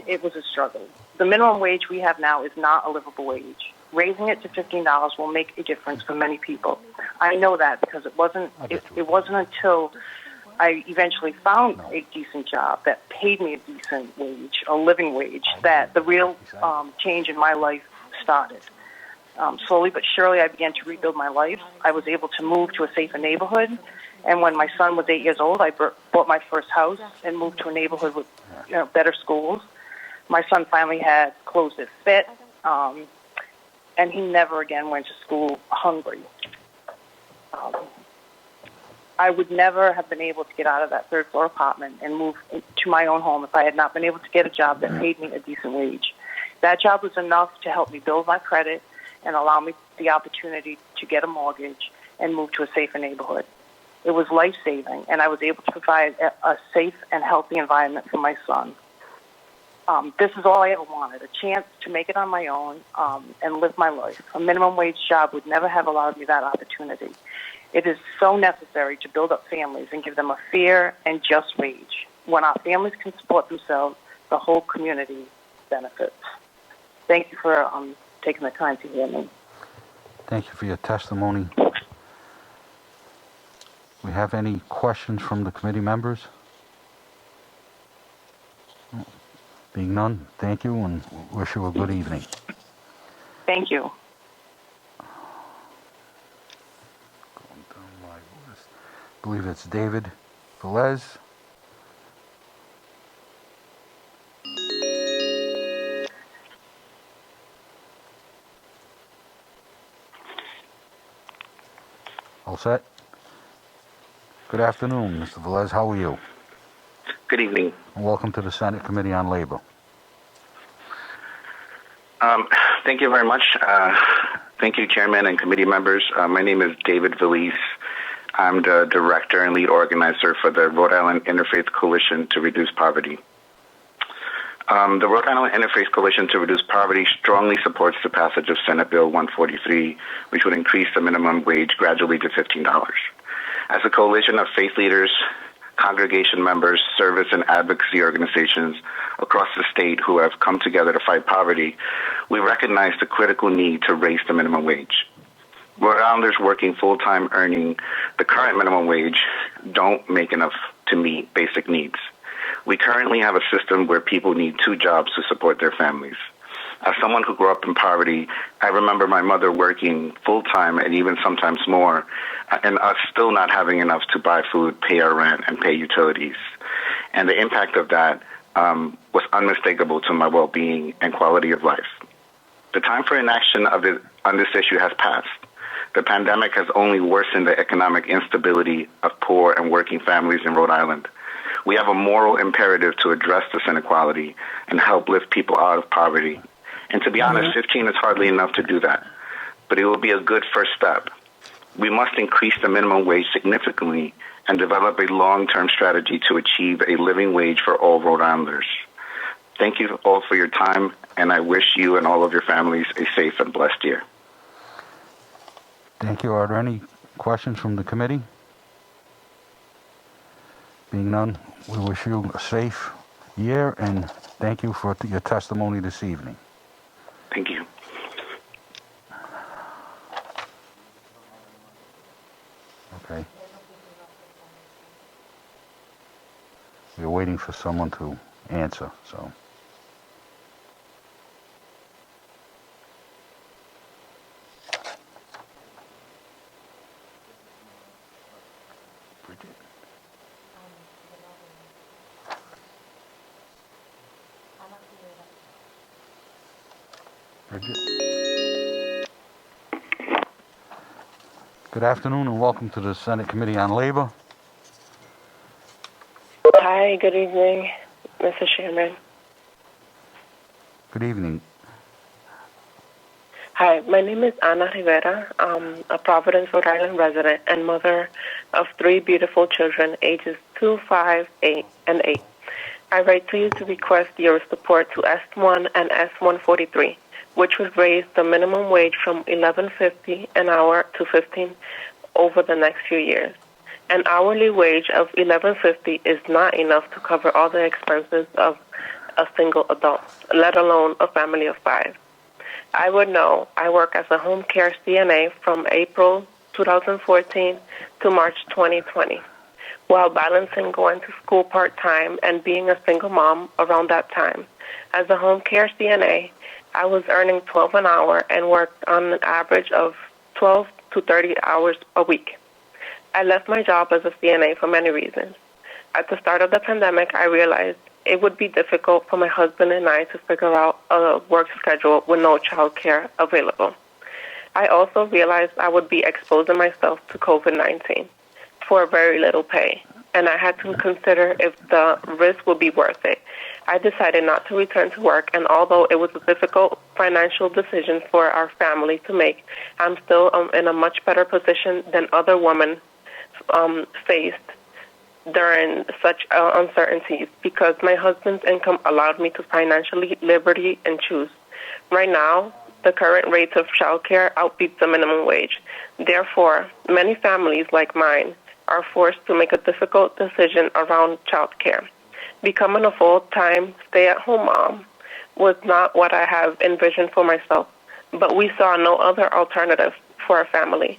it was a struggle. The minimum wage we have now is not a livable wage. Raising it to $15 will make a difference for many people. I know that because it wasn't until I eventually found a decent job that paid me a decent wage, a living wage, that the real change in my life started. Slowly but surely, I began to rebuild my life. I was able to move to a safer neighborhood. And when my son was 8 years old, I bought my first house and moved to a neighborhood with better schools. My son finally had clothes that fit, and he never again went to school hungry. I would never have been able to get out of that third-floor apartment and move to my own home if I had not been able to get a job that paid me a decent wage. That job was enough to help me build my credit and allow me the opportunity to get a mortgage and move to a safer neighborhood. It was life-saving, and I was able to provide a safe and healthy environment for my son. This is all I ever wanted, a chance to make it on my own and live my life. A minimum wage job would never have allowed me that opportunity. It is so necessary to build up families and give them a fair and just wage. When our families can support themselves, the whole community benefits. Thank you for taking the time to hear me. Thank you for your testimony. We have any questions from the committee members? Being none, thank you and wish you a good evening. Thank you. Going down my list. I believe it's David Velez. All set? Good afternoon, Mr. Velez. How are you? Good evening. And welcome to the Senate Committee on Labor. Thank you very much. Thank you, Chairman and committee members. My name is David Velez. I'm the director and lead organizer for the Rhode Island Interfaith Coalition to Reduce Poverty. The Rhode Island Interfaith Coalition to Reduce Poverty strongly supports the passage of Senate Bill 143, which would increase the minimum wage gradually to $15. As a coalition of faith leaders, congregation members, service and advocacy organizations across the state who have come together to fight poverty, we recognize the critical need to raise the minimum wage. Rhode Islanders working full-time earning the current minimum wage don't make enough to meet basic needs. We currently have a system where people need 2 jobs to support their families. As someone who grew up in poverty, I remember my mother working full-time and even sometimes more, and us still not having enough to buy food, pay our rent, and pay utilities. And the impact of that was unmistakable to my well-being and quality of life. The time for inaction on this issue has passed. The pandemic has only worsened the economic instability of poor and working families in Rhode Island. We have a moral imperative to address this inequality and help lift people out of poverty. And to be honest, 15 is hardly enough to do that. but it will be a good first step. We must increase the minimum wage significantly and develop a long-term strategy to achieve a living wage for all Rhode Islanders. Thank you all for your time, and I wish you and all of your families a safe and blessed year. Thank you. Are there any questions from the committee? Being none, we wish you a safe year, and thank you for your testimony this evening. Thank you. Okay. We're waiting for someone to answer, so. Bridget. Good afternoon and welcome to the Senate Committee on Labor. Hi, good evening, Mr. Chairman. Good evening. Hi, my name is Ana Rivera. I'm a Providence, Rhode Island resident and mother of 3 beautiful children, ages 2, 5, 8, and 8. I write to you to request your support to S1 and S143, which would raise the minimum wage from $11.50 an hour to $15 over the next few years. An hourly wage of $11.50 is not enough to cover all the expenses of a single adult, let alone a family of 5. I would know I work as a home care CNA from April 2014 to March 2020, while balancing going to school part-time and being a single mom around that time. As a home care CNA, I was earning $12 an hour and worked on an average of 12 to 30 hours a week. I left my job as a CNA for many reasons. At the start of the pandemic, I realized it would be difficult for my husband and I to figure out a work schedule with no child care available. I also realized I would be exposing myself to COVID-19 for very little pay, and I had to consider if the risk would be worth it. I decided not to return to work, and although it was a difficult financial decision for our family to make, I'm still in a much better position than other women faced during such uncertainties because my husband's income allowed me to financially liberty and choose. Right now, the current rates of child care outbeat the minimum wage. Therefore, many families like mine are forced to make a difficult decision around child care. Becoming a full-time stay-at-home mom was not what I have envisioned for myself, but we saw no other alternative for our family.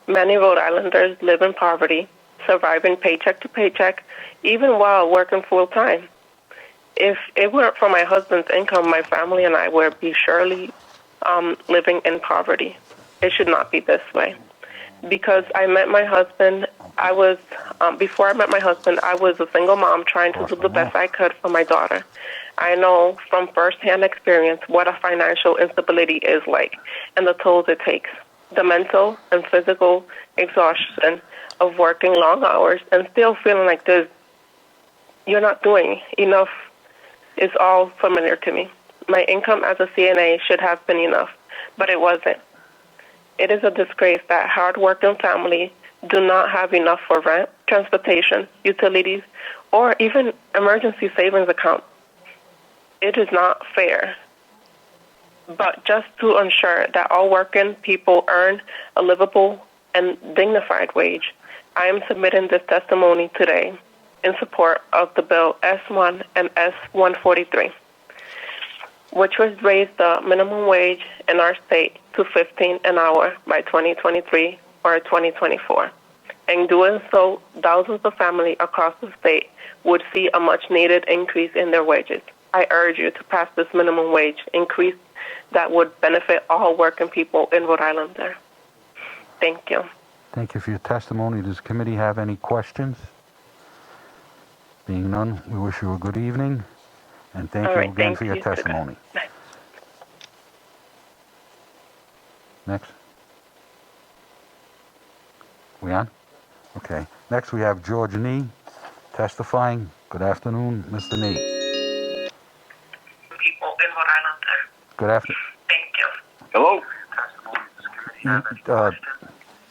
Many Rhode Islanders live in poverty, surviving paycheck to paycheck, even while working full-time. If it weren't for my husband's income, my family and I would be surely living in poverty. It should not be this way. Because I met my husband, before I met my husband, I was a single mom trying to do the best I could for my daughter. I know from firsthand experience what a financial instability is like and the tolls it takes. The mental and physical exhaustion of working long hours and still feeling like you're not doing enough is all familiar to me. My income as a CNA should have been enough, but it wasn't. It is a disgrace that hard-working families do not have enough for rent, transportation, utilities, or even emergency savings account. It is not fair. But just to ensure that all working people earn a livable and dignified wage, I am submitting this testimony today in support of the bill S1 and S143, which would raise the minimum wage in our state to $15 an hour by 2023 or 2024. In doing so, thousands of families across the state would see a much-needed increase in their wages. I urge you to pass this minimum wage increase that would benefit all working people in Rhode Island there. Thank you. Thank you for your testimony. Does the committee have any questions? Being none, we wish you a good evening, and thank you again for your testimony. Next. We on? Okay. Next we have George Nee testifying. Good afternoon, Mr. Nee. People in Rhode Island. Good afternoon. Thank you. Hello? George,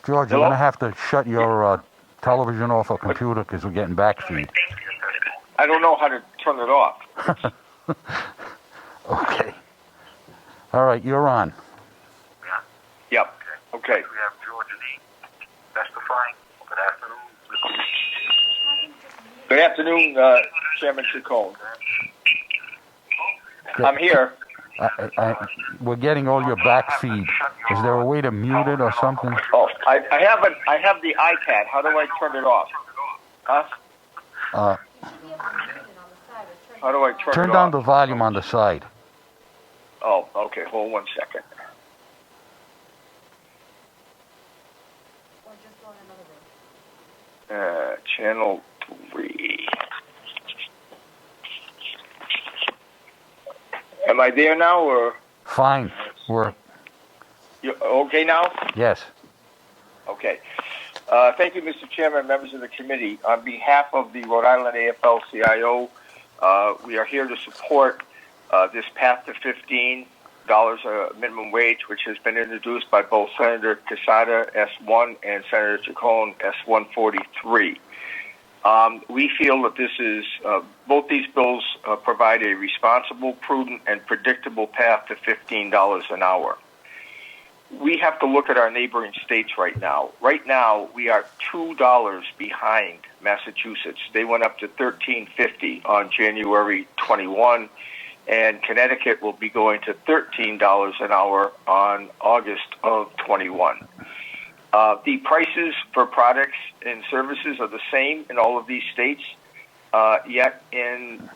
you're going to have to shut your television off or computer because we're getting back feed. I don't know how to turn it off. Okay. All right, you're on. Yep. Okay. We have George and E. testifying. Good afternoon. Good afternoon, Chairman Chacon. I'm here. We're getting all your back feed. Is there a way to mute it or something? Oh, I have the iPad. How do I turn it off? Huh? How do I turn it off? Turn down the volume on the side. Oh, okay. Hold 1 second. Channel 3. Am I there now, or? Fine. We're You okay now? yes. Okay. Thank you, Mr. Chairman, members of the committee. On behalf of the Rhode Island AFL-CIO, we are here to support this path to $15 minimum wage, which has been introduced by both Senator Quesada, S1, and Senator Chacon, S143. We feel that this is both these bills provide a responsible, prudent, and predictable path to $15 an hour. We have to look at our neighboring states right now. Right now, we are $2 behind Massachusetts. They went up to $13.50 on January 21, and Connecticut will be going to $13 an hour on August of 21. The prices for products and services are the same in all of these states, yet in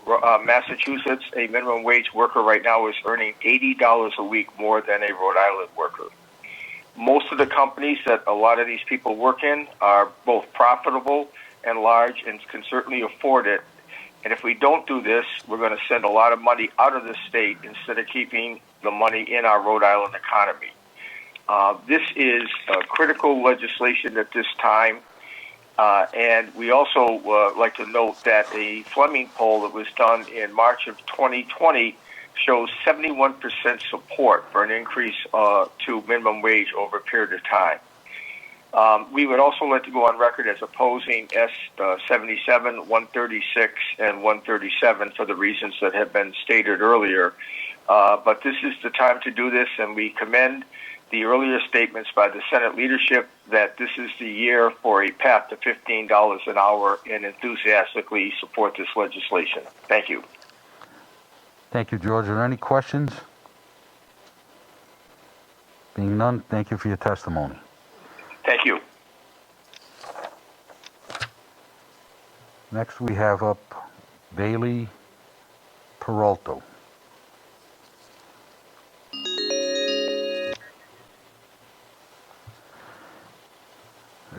Massachusetts, a minimum wage worker right now is earning $80 a week more than a Rhode Island worker. Most of the companies that a lot of these people work in are both profitable and large and can certainly afford it. And if we don't do this, we're going to send a lot of money out of the state instead of keeping the money in our Rhode Island economy. This is critical legislation at this time. And we also like to note that a Fleming poll that was done in March of 2020 shows 71% support for an increase to minimum wage over a period of time. We would also like to go on record as opposing S77, 136, and 137 for the reasons that have been stated earlier. But this is the time to do this, and we commend the earlier statements by the Senate leadership that this is the year for a path to $15 an hour, and enthusiastically support this legislation. Thank you. Thank you, George. Are there any questions? Being none, thank you for your testimony. Thank you. Next, we have up Bailey Peralto.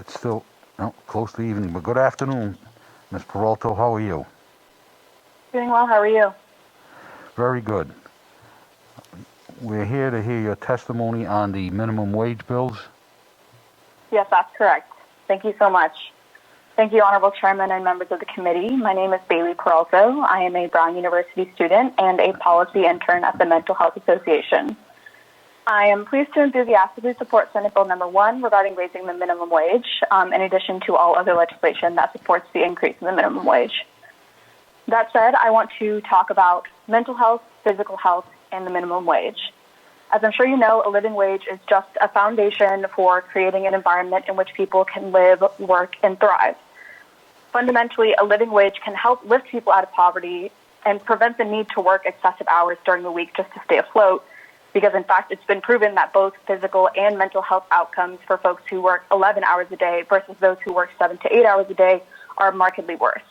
It's still close to evening, but good afternoon, Ms. Peralto. How are you? Doing well. How are you? Very good. We're here to hear your testimony on the minimum wage bills. Yes, that's correct. Thank you so much. Thank you, Honorable Chairman and members of the committee. My name is Bailey Peralto. I am a Brown University student and a policy intern at the Mental Health Association. I am pleased to enthusiastically support Senate Bill number 1 regarding raising the minimum wage, in addition to all other legislation that supports the increase in the minimum wage. That said, I want to talk about mental health, physical health, and the minimum wage. As I'm sure you know, a living wage is just a foundation for creating an environment in which people can live, work, and thrive. Fundamentally, a living wage can help lift people out of poverty and prevent the need to work excessive hours during the week just to stay afloat, because in fact, it's been proven that both physical and mental health outcomes for folks who work 11 hours a day versus those who work 7 to 8 hours a day are markedly worse.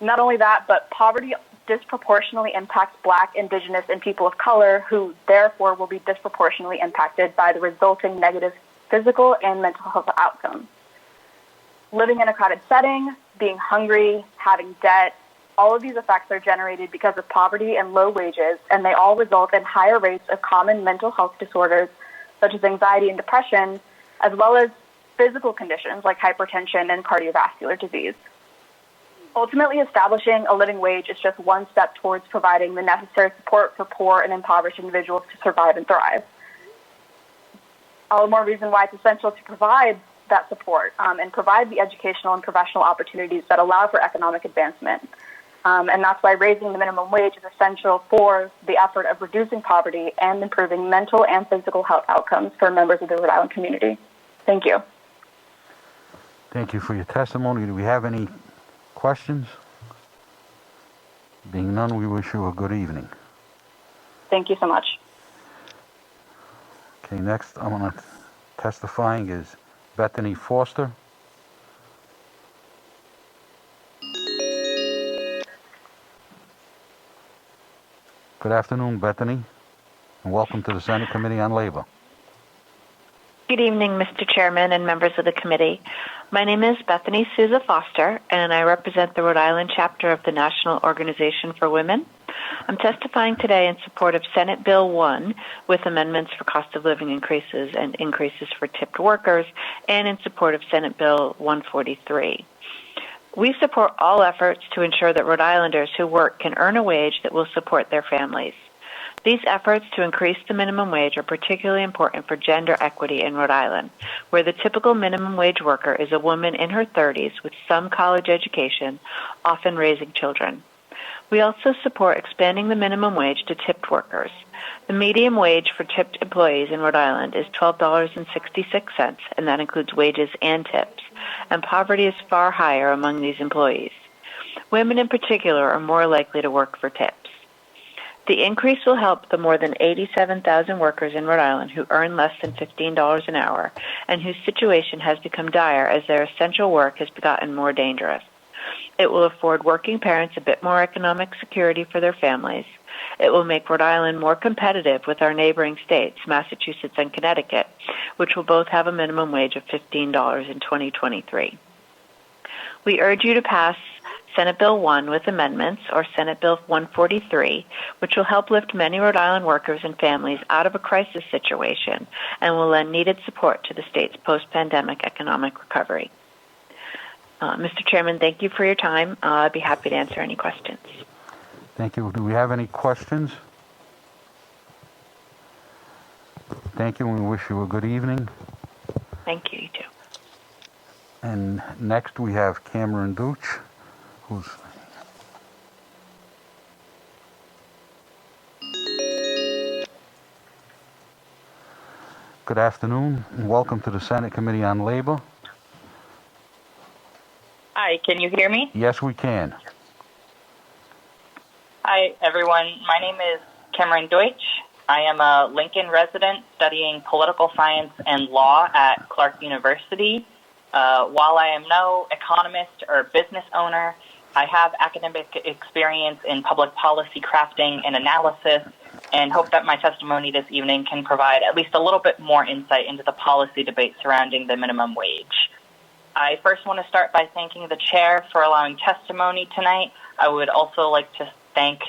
Not only that, but poverty disproportionately impacts Black, Indigenous, and people of color, who therefore will be disproportionately impacted by the resulting negative physical and mental health outcomes. Living in a crowded setting, being hungry, having debt, all of these effects are generated because of poverty and low wages, and they all result in higher rates of common mental health disorders such as anxiety and depression, as well as physical conditions like hypertension and cardiovascular disease. Ultimately, establishing a living wage is just one step towards providing the necessary support for poor and impoverished individuals to survive and thrive. all the more reason why it's essential to provide that support and provide the educational and professional opportunities that allow for economic advancement. And that's why raising the minimum wage is essential for the effort of reducing poverty and improving mental and physical health outcomes for members of the Rhode Island community. Thank you. Thank you for your testimony. Do we have any questions? Being none, we wish you a good evening. Thank you so much. Okay, next I'm going to testifying is Bethany Foster. Good afternoon, Bethany, and welcome to the Senate Committee on Labor. Good evening, Mr. Chairman and members of the committee. My name is Bethany Souza Foster, and I represent the Rhode Island chapter of the National Organization for Women. I'm testifying today in support of Senate Bill 1 with amendments for cost of living increases and increases for tipped workers, and in support of Senate Bill 143. We support all efforts to ensure that Rhode Islanders who work can earn a wage that will support their families. These efforts to increase the minimum wage are particularly important for gender equity in Rhode Island, where the typical minimum wage worker is a woman in her 30s with some college education, often raising children. We also support expanding the minimum wage to tipped workers. The median wage for tipped employees in Rhode Island is $12.66, and that includes wages and tips, and poverty is far higher among these employees. Women in particular are more likely to work for tips. The increase will help the more than 87,000 workers in Rhode Island who earn less than $15 an hour and whose situation has become dire as their essential work has gotten more dangerous. It will afford working parents a bit more economic security for their families. It will make Rhode Island more competitive with our neighboring states, Massachusetts and Connecticut, which will both have a minimum wage of $15 in 2023. We urge you to pass Senate Bill 1 with amendments, or Senate Bill 143, which will help lift many Rhode Island workers and families out of a crisis situation and will lend needed support to the state's post-pandemic economic recovery. Mr. Chairman, thank you for your time. I'd be happy to answer any questions. Thank you. Do we have any questions? Thank you, and we wish you a good evening. Thank you, you too. And next we have Cameron Dooch, who's good afternoon, and welcome to the Senate Committee on Labor. Hi, can you hear me? Yes, we can. Hi, everyone. My name is Cameron Deutsch. I am a Lincoln resident studying political science and law at Clark University. While I am no economist or business owner, I have academic experience in public policy crafting and analysis, and hope that my testimony this evening can provide at least a little bit more insight into the policy debate surrounding the minimum wage. I first want to start by thanking the chair for allowing testimony tonight. I would also like to thank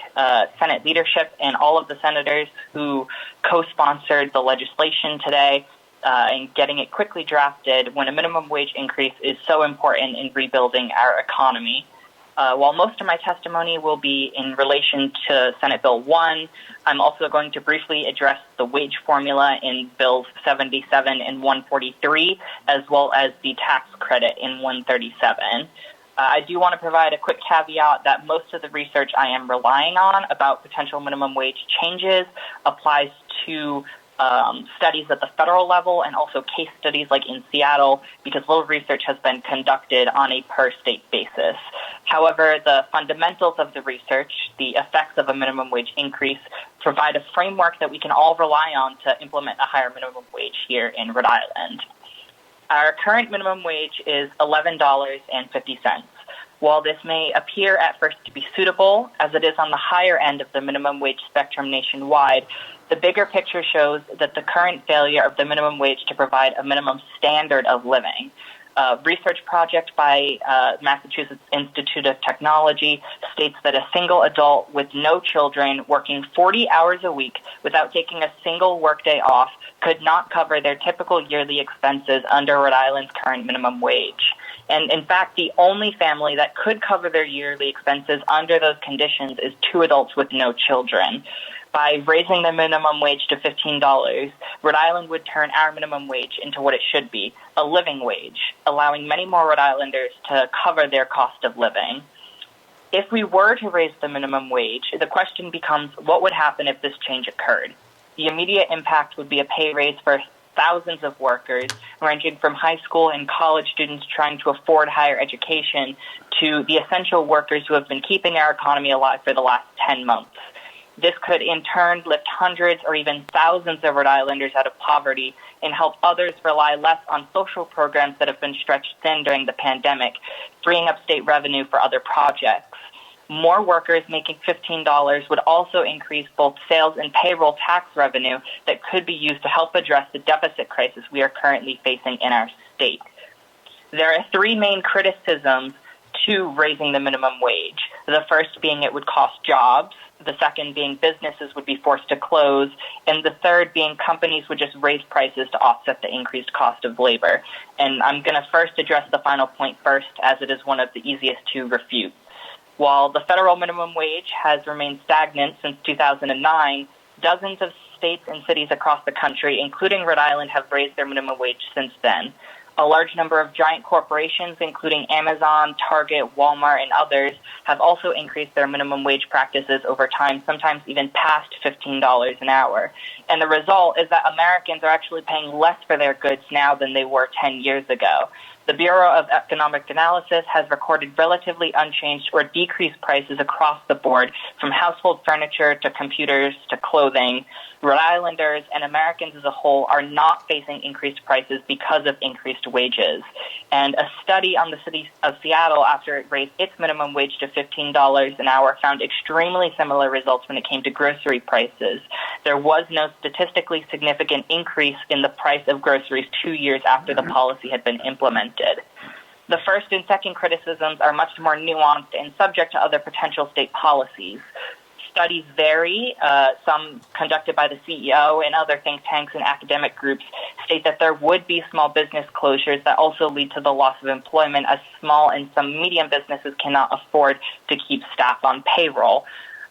Senate leadership and all of the senators who co-sponsored the legislation today and getting it quickly drafted when a minimum wage increase is so important in rebuilding our economy. While most of my testimony will be in relation to Senate Bill 1, I'm also going to briefly address the wage formula in Bills 77 and 143, as well as the tax credit in 137. I do want to provide a quick caveat that most of the research I am relying on about potential minimum wage changes applies to studies at the federal level and also case studies like in Seattle, because little research has been conducted on a per-state basis. However, the fundamentals of the research, the effects of a minimum wage increase, provide a framework that we can all rely on to implement a higher minimum wage here in Rhode Island. Our current minimum wage is $11.50. While this may appear at first to be suitable, as it is on the higher end of the minimum wage spectrum nationwide, the bigger picture shows that the current failure of the minimum wage to provide a minimum standard of living. A research project by Massachusetts Institute of Technology states that a single adult with no children working 40 hours a week without taking a single workday off could not cover their typical yearly expenses under Rhode Island's current minimum wage. And in fact, the only family that could cover their yearly expenses under those conditions is 2 adults with no children. By raising the minimum wage to $15, Rhode Island would turn our minimum wage into what it should be, a living wage, allowing many more Rhode Islanders to cover their cost of living. If we were to raise the minimum wage, the question becomes, what would happen if this change occurred? The immediate impact would be a pay raise for thousands of workers, ranging from high school and college students trying to afford higher education to the essential workers who have been keeping our economy alive for the last 10 months. This could in turn lift hundreds or even thousands of Rhode Islanders out of poverty and help others rely less on social programs that have been stretched thin during the pandemic, freeing up state revenue for other projects. More workers making $15 would also increase both sales and payroll tax revenue that could be used to help address the deficit crisis we are currently facing in our state. There are 3 main criticisms to raising the minimum wage. The first being it would cost jobs, the second being businesses would be forced to close, and the third being companies would just raise prices to offset the increased cost of labor. And I'm going to first address the final point first, as it is one of the easiest to refute. While the federal minimum wage has remained stagnant since 2009, dozens of states and cities across the country, including Rhode Island, have raised their minimum wage since then. A large number of giant corporations, including Amazon, Target, Walmart, and others, have also increased their minimum wage practices over time, sometimes even past $15 an hour. And the result is that Americans are actually paying less for their goods now than they were 10 years ago. The Bureau of Economic Analysis has recorded relatively unchanged or decreased prices across the board, from household furniture to computers to clothing. Rhode Islanders and Americans as a whole are not facing increased prices because of increased wages. And a study on the city of Seattle, after it raised its minimum wage to $15 an hour, found extremely similar results when it came to grocery prices. There was no statistically significant increase in the price of groceries 2 years after the policy had been implemented. The first and second criticisms are much more nuanced and subject to other potential state policies. Studies vary. Some conducted by the CEO and other think tanks and academic groups state that there would be small business closures that also lead to the loss of employment, as small and some medium businesses cannot afford to keep staff on payroll.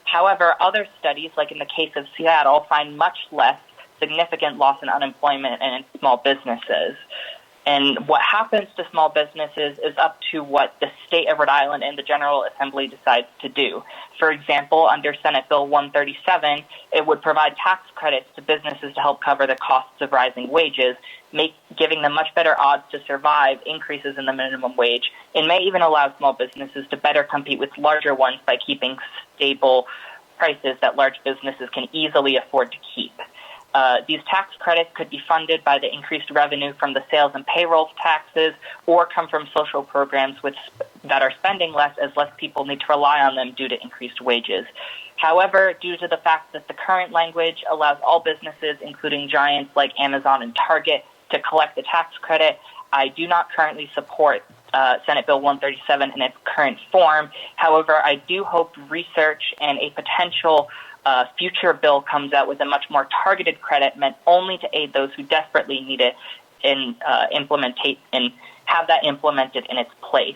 However, other studies, like in the case of Seattle, find much less significant loss in unemployment and in small businesses. And what happens to small businesses is up to what the state of Rhode Island and the General Assembly decides to do. For example, under Senate Bill 137, it would provide tax credits to businesses to help cover the costs of rising wages, giving them much better odds to survive increases in the minimum wage, and may even allow small businesses to better compete with larger ones by keeping stable prices that large businesses can easily afford to keep. These tax credits could be funded by the increased revenue from the sales and payroll taxes, or come from social programs that are spending less, as less people need to rely on them due to increased wages. However, due to the fact that the current language allows all businesses, including giants like Amazon and Target, to collect the tax credit, I do not currently support Senate Bill 137 in its current form. However, I do hope research and a potential future bill comes out with a much more targeted credit meant only to aid those who desperately need it and have that implemented in its place.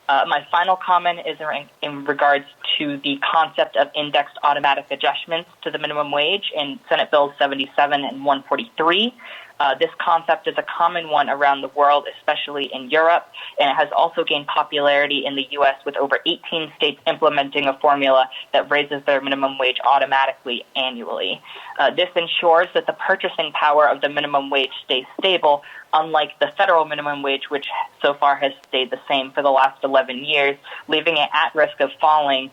My final comment is in regards to the concept of indexed automatic adjustments to the minimum wage in Senate Bills 77 and 143. This concept is a common one around the world, especially in Europe, and it has also gained popularity in the U.S. with over 18 states implementing a formula that raises their minimum wage automatically annually. This ensures that the purchasing power of the minimum wage stays stable, unlike the federal minimum wage, which so far has stayed the same for the last 11 years, leaving it at risk of falling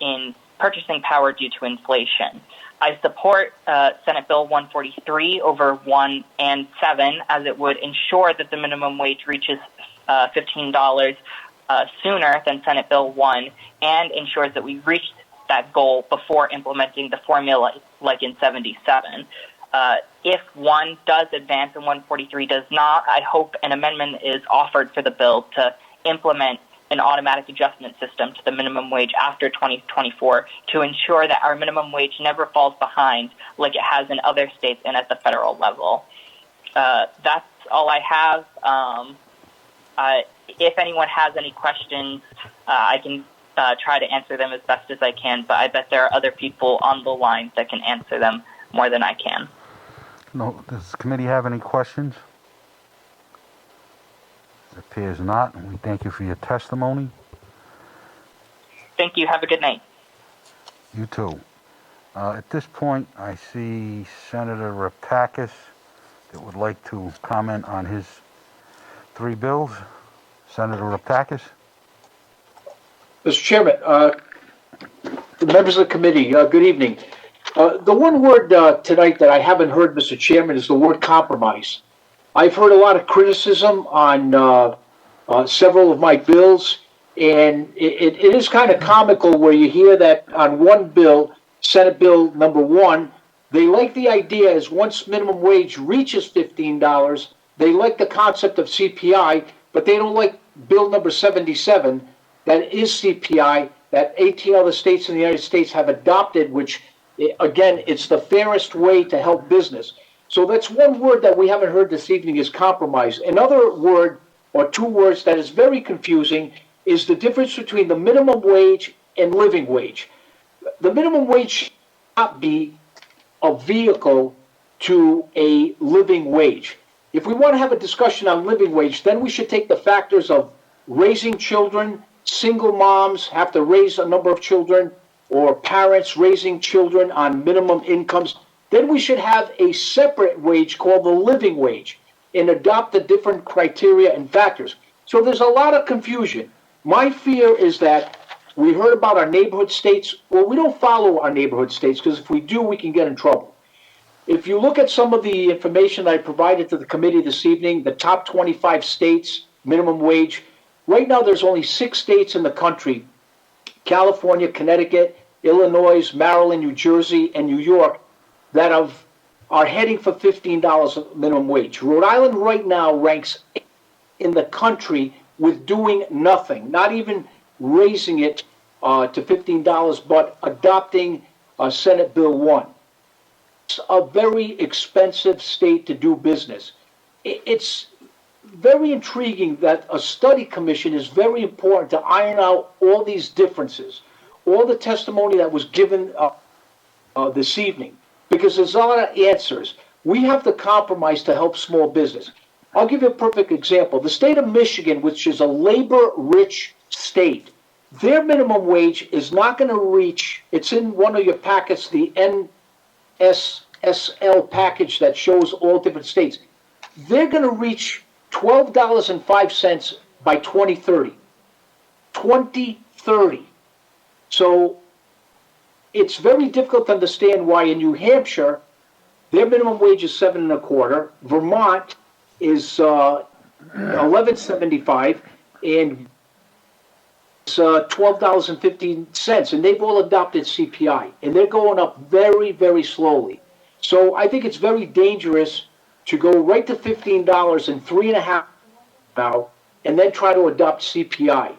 in purchasing power due to inflation. I support Senate Bill 143 over 1 and 7, as it would ensure that the minimum wage reaches $15 sooner than Senate Bill 1, and ensures that we reach that goal before implementing the formula like in 77. If 1 does advance and 143 does not, I hope an amendment is offered for the bill to implement an automatic adjustment system to the minimum wage after 2024 to ensure that our minimum wage never falls behind like it has in other states and at the federal level. That's all I have. If anyone has any questions, I can try to answer them as best as I can, but I bet there are other people on the line that can answer them more than I can. No, does the committee have any questions? It appears not. We thank you for your testimony. Thank you. Have a good night. You too. At this point, I see Senator Raptakis that would like to comment on his 3 bills. Senator Raptakis. Mr. Chairman, the members of the committee, good evening. The one word tonight that I haven't heard, Mr. Chairman, is the word compromise. I've heard a lot of criticism on several of my bills, and it is kind of comical where you hear that on one bill, Senate Bill number 1, they like the idea as once minimum wage reaches $15, they like the concept of CPI, but they don't like Bill number 77, that is CPI, that 18 other states in the United States have adopted, which, again, it's the fairest way to help business. So that's one word that we haven't heard this evening is compromise. Another word, or 2 words, that is very confusing is the difference between the minimum wage and living wage. The minimum wage should not be a vehicle to a living wage. If we want to have a discussion on living wage, then we should take the factors of raising children, single moms have to raise a number of children, or parents raising children on minimum incomes. Then we should have a separate wage called the living wage and adopt the different criteria and factors. So there's a lot of confusion. My fear is that we heard about our neighborhood states. Well, we don't follow our neighborhood states because if we do, we can get in trouble. If you look at some of the information I provided to the committee this evening, the top 25 states, minimum wage, right now there's only 6 states in the country, California, Connecticut, Illinois, Maryland, New Jersey, and New York, that are heading for $15 minimum wage. Rhode Island right now ranks in the country with doing nothing, not even raising it to $15, but adopting Senate Bill 1. It's a very expensive state to do business. It's very intriguing that a study commission is very important to iron out all these differences, all the testimony that was given this evening, because there's a lot of answers. We have to compromise to help small business. I'll give you a perfect example. The state of Michigan, which is a labor-rich state, their minimum wage is not going to reach, it's in one of your packets, the NSSL package that shows all different states. They're going to reach $12.05 by 2030. 2030. So it's very difficult to understand why in New Hampshire, their minimum wage is $7.25. Vermont is $11.75, and it's $12.15, and they've all adopted CPI, and they're going up very, very slowly. So I think it's very dangerous to go right to $15 in 3.5 now, and then try to adopt CPI.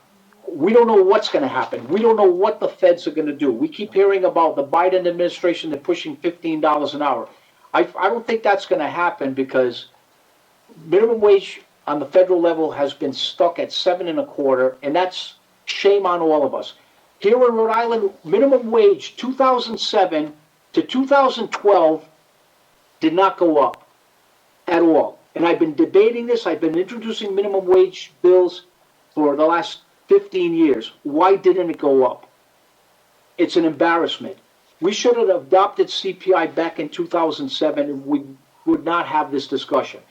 We don't know what's going to happen. We don't know what the feds are going to do. We keep hearing about the Biden administration, they're pushing $15 an hour. I don't think that's going to happen because minimum wage on the federal level has been stuck at $7.25, and that's shame on all of us. Here in Rhode Island, minimum wage 2007 to 2012 did not go up at all. And I've been debating this. I've been introducing minimum wage bills for the last 15 years. Why didn't it go up? It's an embarrassment. We should have adopted CPI back in 2007 and we would not have this discussion.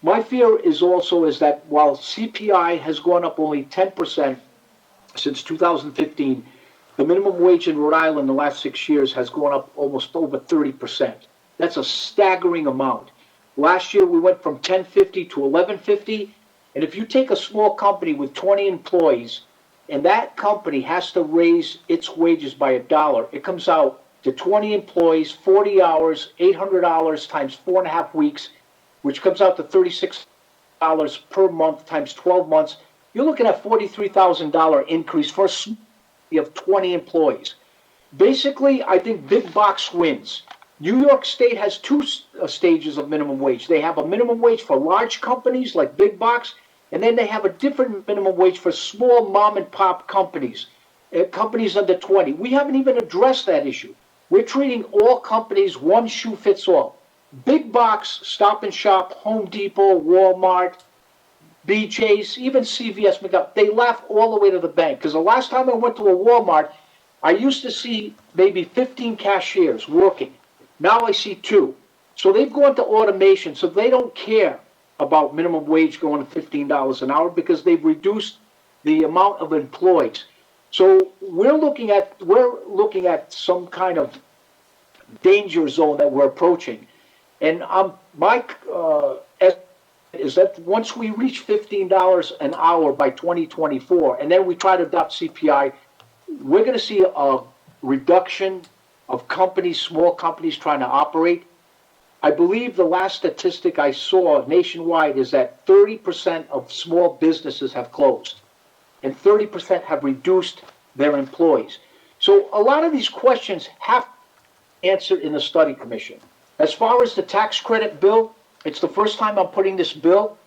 My fear is also is that while CPI has gone up only 10% since 2015, the minimum wage in Rhode Island in the last 6 years has gone up almost over 30%. That's a staggering amount. Last year we went from $10.50 to $11.50, and if you take a small company with 20 employees and that company has to raise its wages by $1, it comes out to 20 employees, 40 hours, $800 times 4.5 weeks, which comes out to $36 per month times 12 months. You're looking at $43,000 increase for a small company of 20 employees. Basically, I think big box wins. New York State has 2 stages of minimum wage. They have a minimum wage for large companies like big box, And then they have a different minimum wage for small mom and pop companies, companies under 20. We haven't even addressed that issue. We're treating all companies one shoe fits all. Big box, Stop and Shop, Home Depot, Walmart, BJ's, even CVS, McDonald's, they laugh all the way to the bank. Because the last time I went to a Walmart, I used to see maybe 15 cashiers working. Now I see 2. So they've gone to automation, so they don't care about minimum wage going to $15 an hour because they've reduced the amount of employees. So we're looking at some kind of danger zone that we're approaching. And my is that once we reach $15 an hour by 2024, and then we try to adopt CPI, we're going to see a reduction of companies, small companies trying to operate. I believe the last statistic I saw nationwide is that 30% of small businesses have closed and 30% have reduced their employees. So a lot of these questions have to be answered in the study commission. As far as the tax credit bill, it's the first time I'm putting this bill.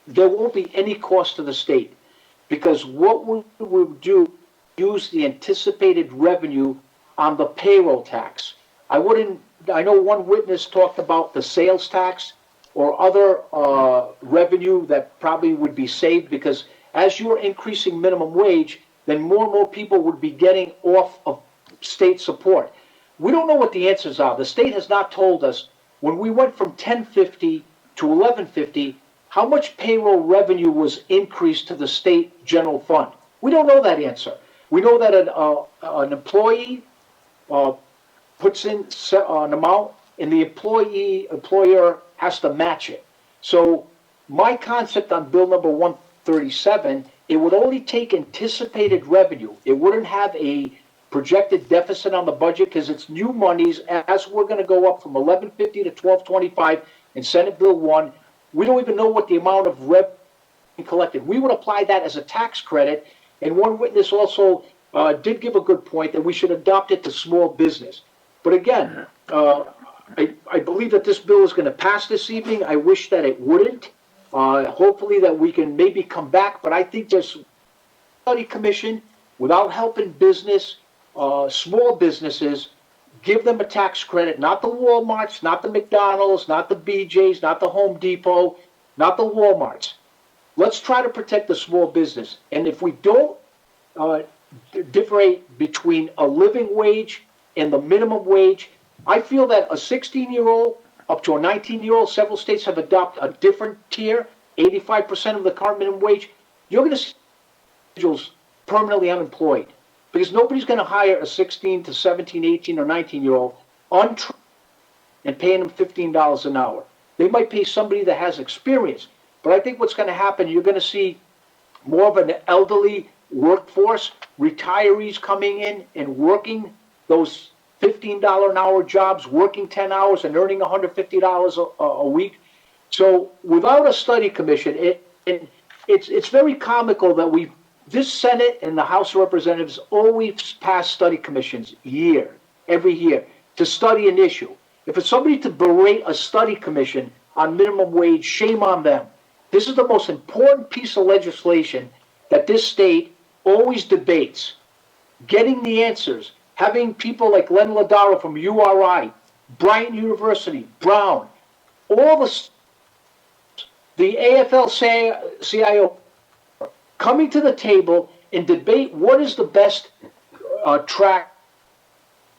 There won't be any cost to the state because what we will do use the anticipated revenue on the payroll tax. I know one witness talked about the sales tax or other revenue that probably would be saved because as you're increasing minimum wage, then more and more people would be getting off of state support. We don't know what the answers are. The state has not told us when we went from 1050 to 1150, how much payroll revenue was increased to the state general fund. We don't know that answer. We know that an employee puts in an amount and the employer has to match it. So my concept on bill number 137, it would only take anticipated revenue. It wouldn't have a projected deficit on the budget because it's new monies as we're going to go up from 1150 to 1225 in Senate Bill 1. We don't even know what the amount of revenue collected. We would apply that as a tax credit. And one witness also did give a good point that we should adopt it to small business. But again, I believe that this bill is going to pass this evening. I wish that it wouldn't. Hopefully that we can maybe come back. But I think there's study commission without helping business, small businesses, give them a tax credit, not the Walmarts, not the McDonald's, not the BJ's, not the Home Depot, not the Walmarts. Let's try to protect the small business. And if we don't differentiate between a living wage and the minimum wage, I feel that a 16-year-old up to a 19-year-old, several states have adopted a different tier, 85% of the current minimum wage. You're going to see individuals permanently unemployed because nobody's going to hire a 16 to 17, 18, or 19-year-old untrained and paying them $15 an hour. They might pay somebody that has experience. But I think what's going to happen, you're going to see more of an elderly workforce, retirees coming in and working those $15 an hour jobs, working 10 hours and earning $150 a week. So without a study commission, it's very comical that this Senate and the House of Representatives always pass study commissions every year, to study an issue. If it's somebody to berate a study commission on minimum wage, shame on them. This is the most important piece of legislation that this state always debates. Getting the answers, having people like Len Ladaro from URI, Bryant University, Brown, all the AFL-CIO coming to the table and debate what is the best track,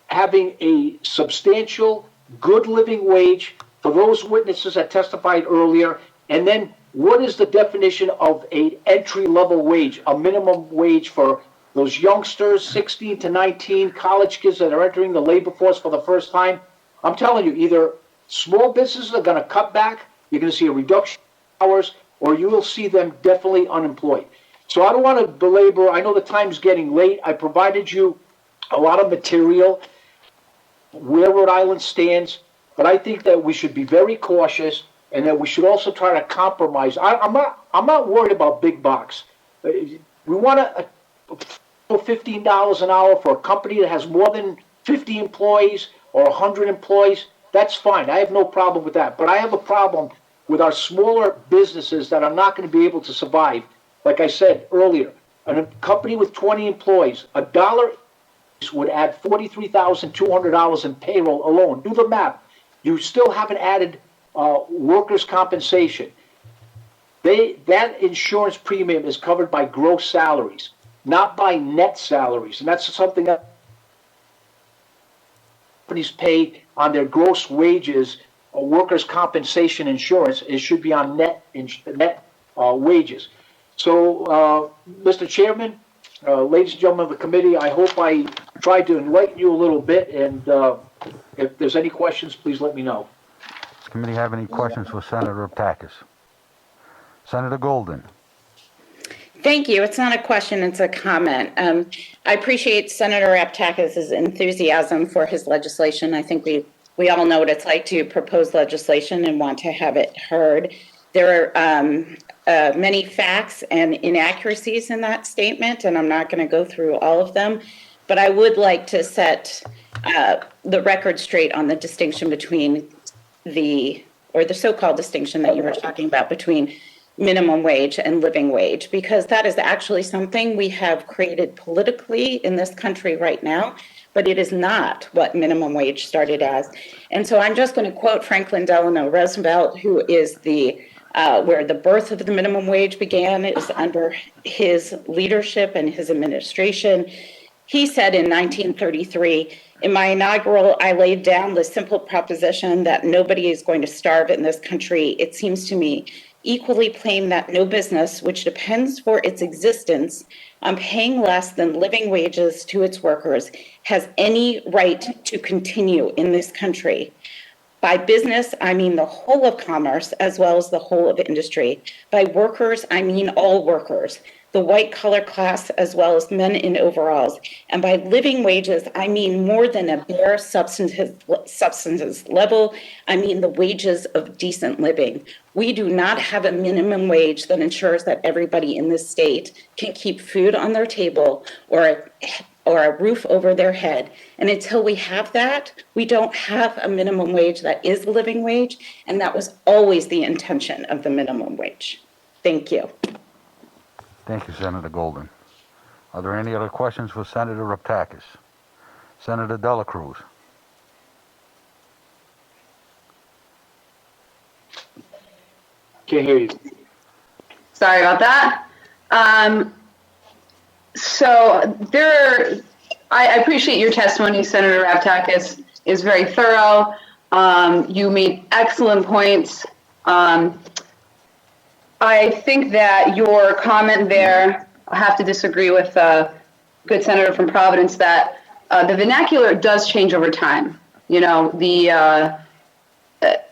having a substantial, good living wage for those witnesses that testified earlier, and then what is the definition of an entry-level wage, a minimum wage for those youngsters, 16 to 19, college kids that are entering the labor force for the first time? I'm telling you, either small businesses are going to cut back, you're going to see a reduction in hours, or you will see them definitely unemployed. So I don't want to belabor. I know the time's getting late. I provided you a lot of material where Rhode Island stands, but I think that we should be very cautious and that we should also try to compromise. I'm not worried about big box. We want to $15 an hour for a company that has more than 50 employees or 100 employees. That's fine. I have no problem with that. But I have a problem with our smaller businesses that are not going to be able to survive. Like I said earlier, a company with 20 employees, $1 would add $43,200 in payroll alone. Do the math. You still haven't added workers' compensation. That insurance premium is covered by gross salaries, not by net salaries. And that's something that companies pay on their gross wages, workers' compensation insurance. It should be on net wages. So, Mr. Chairman, ladies and gentlemen of the committee, I hope I tried to enlighten you a little bit. And if there's any questions, please let me know. Does the committee have any questions for Senator Raptakis? Senator Golden. Thank you. It's not a question, it's a comment. I appreciate Senator Raptakis' enthusiasm for his legislation. I think we all know what it's like to propose legislation and want to have it heard. There are many facts and inaccuracies in that statement, and I'm not going to go through all of them, but I would like to set the record straight on the distinction between the so-called distinction that you were talking about between minimum wage and living wage, because that is actually something we have created politically in this country right now, but it is not what minimum wage started as. And so I'm just going to quote Franklin Delano Roosevelt, who is where the birth of the minimum wage began. It was under his leadership and his administration. He said in 1933, in my inaugural, I laid down the simple proposition that nobody is going to starve in this country. It seems to me equally plain that no business which depends for its existence on paying less than living wages to its workers has any right to continue in this country. By business, I mean the whole of commerce as well as the whole of industry. By workers, I mean all workers, the white-collar class as well as men in overalls. And by living wages, I mean more than a bare subsistence level. I mean the wages of decent living. We do not have a minimum wage that ensures that everybody in this state can keep food on their table or a roof over their head. And until we have that, we don't have a minimum wage that is a living wage, and that was always the intention of the minimum wage. Thank you. Thank you, Senator Golden. Are there any other questions for Senator Raptakis? Senator Dela Cruz. Can't hear you. Sorry about that. I appreciate your testimony, Senator Raptakis. Is very thorough. You made excellent points. I think that your comment there, I have to disagree with good senator from Providence that the vernacular does change over time. You know,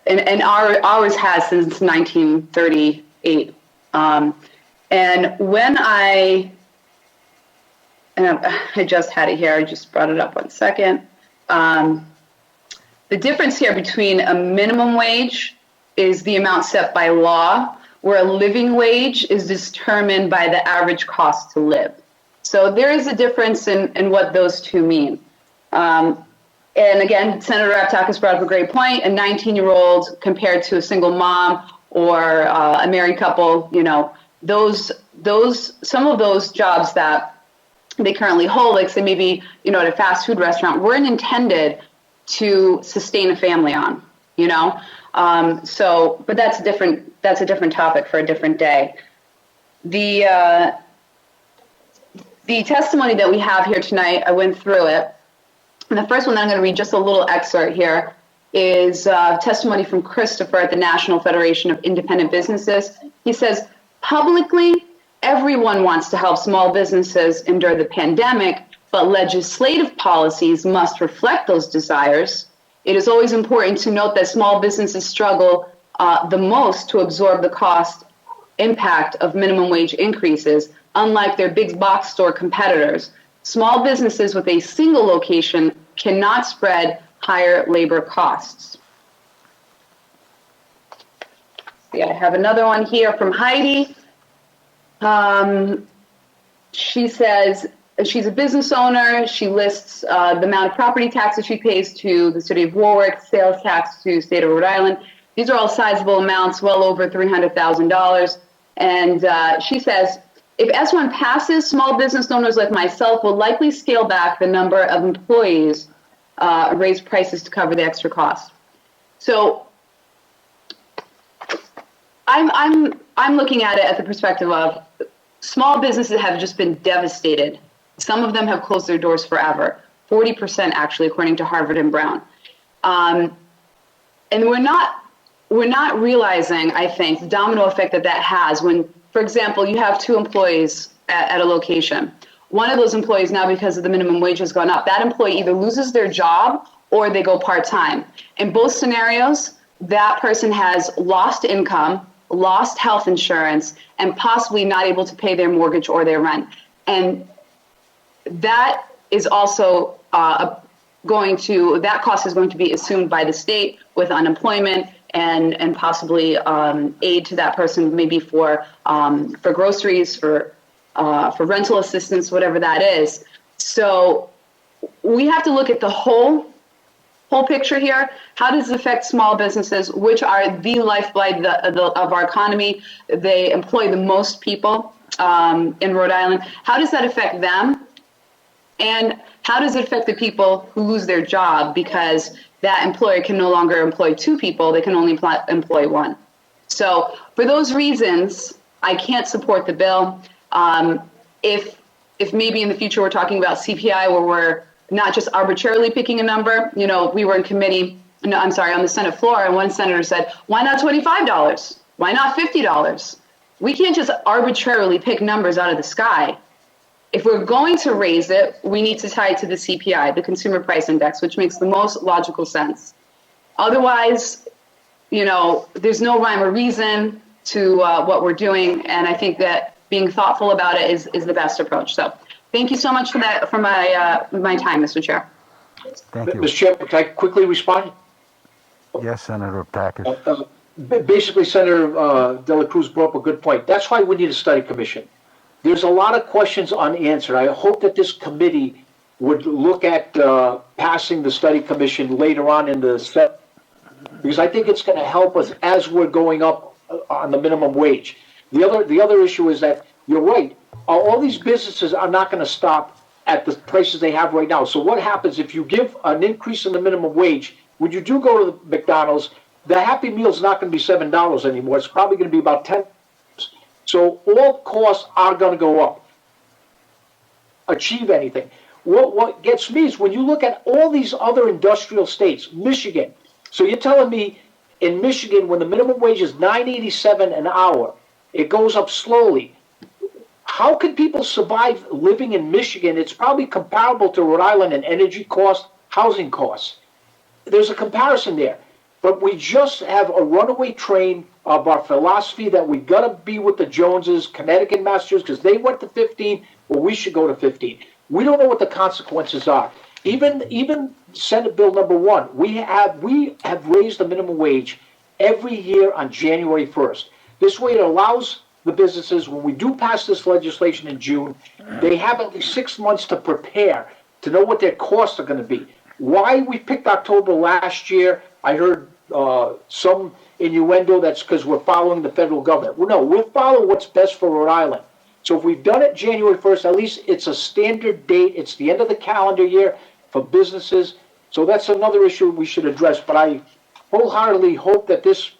and ours has since 1938. And when I just had it here, I just brought it up 1 second. The difference here between a minimum wage is the amount set by law, where a living wage is determined by the average cost to live. So there is a difference in what those two mean. And again, Senator Raptakis brought up a great point. A 19-year-old compared to a single mom or a married couple, you know, some of those jobs that they currently hold, like say maybe, you know, at a fast food restaurant, weren't intended to sustain a family on, you know. But that's a different topic for a different day. The testimony that we have here tonight, I went through it. And the first one that I'm going to read just a little excerpt here is testimony from Christopher at the National Federation of Independent Businesses. He says, publicly, everyone wants to help small businesses endure the pandemic, but legislative policies must reflect those desires. It is always important to note that small businesses struggle the most to absorb the cost impact of minimum wage increases, unlike their big box store competitors. Small businesses with a single location cannot spread higher labor costs. Yeah, I have another one here from Heidi. She says she's a business owner. She lists the amount of property taxes she pays to the city of Warwick, sales tax to the state of Rhode Island. These are all sizable amounts, well over $300,000. And she says, if S1 passes, small business owners like myself will likely scale back the number of employees, raise prices to cover the extra costs. So I'm looking at it at the perspective of small businesses have just been devastated. Some of them have closed their doors forever, 40% actually, according to Harvard and Brown. And we're not realizing, I think, the domino effect that has when, for example, you have two employees at a location. One of those employees now, because of the minimum wage has gone up, that employee either loses their job or they go part-time. In both scenarios, that person has lost income, lost health insurance, and possibly not able to pay their mortgage or their rent. And that is also that cost is going to be assumed by the state with unemployment and possibly aid to that person, maybe for groceries, for rental assistance, whatever that is. So we have to look at the whole picture here. How does it affect small businesses, which are the lifeblood of our economy? They employ the most people in Rhode Island. How does that affect them? And how does it affect the people who lose their job because that employer can no longer employ two people, they can only employ one? So for those reasons, I can't support the bill. If maybe in the future we're talking about CPI where we're not just arbitrarily picking a number, we were in committee, on the Senate floor, and one senator said, why not $25? Why not $50? We can't just arbitrarily pick numbers out of the sky. If we're going to raise it, we need to tie it to the CPI, the Consumer Price Index, which makes the most logical sense. Otherwise, there's no rhyme or reason to what we're doing, and I think that being thoughtful about it is the best approach. So thank you so much for my time, Mr. Chair. Thank you. Mr. Chair, can I quickly respond? Yes, Senator Ptakis. Basically, Senator De La Cruz brought up a good point. That's why we need a study commission. There's a lot of questions unanswered. I hope that this committee would look at passing the study commission later on in the set, because I think it's going to help us as we're going up on the minimum wage. The other issue is that you're right. All these businesses are not going to stop at the prices they have right now. So what happens if you give an increase in the minimum wage? When you do go to the McDonald's, the Happy Meal is not going to be $7 anymore. It's probably going to be about $10. So all costs are going to go up. Achieve anything. What gets me is when you look at all these other industrial states, Michigan. So you're telling me in Michigan, when the minimum wage is $9.87 an hour, it goes up slowly. How can people survive living in Michigan? It's probably comparable to Rhode Island in energy costs, housing costs. There's a comparison there. But we just have a runaway train of our philosophy that we got to be with the Joneses, Connecticut, Massachusetts, because they went to 15, well, we should go to 15. We don't know what the consequences are. Even Senate Bill number 1, we have raised the minimum wage every year on January 1st. This way it allows the businesses, when we do pass this legislation in June, they have at least 6 months to prepare to know what their costs are going to be. Why we picked October last year, I heard some innuendo that's because we're following the federal government. Well, no, we'll follow what's best for Rhode Island. So if we've done it January 1st, at least it's a standard date. It's the end of the calendar year for businesses. So that's another issue we should address. But I wholeheartedly hope that this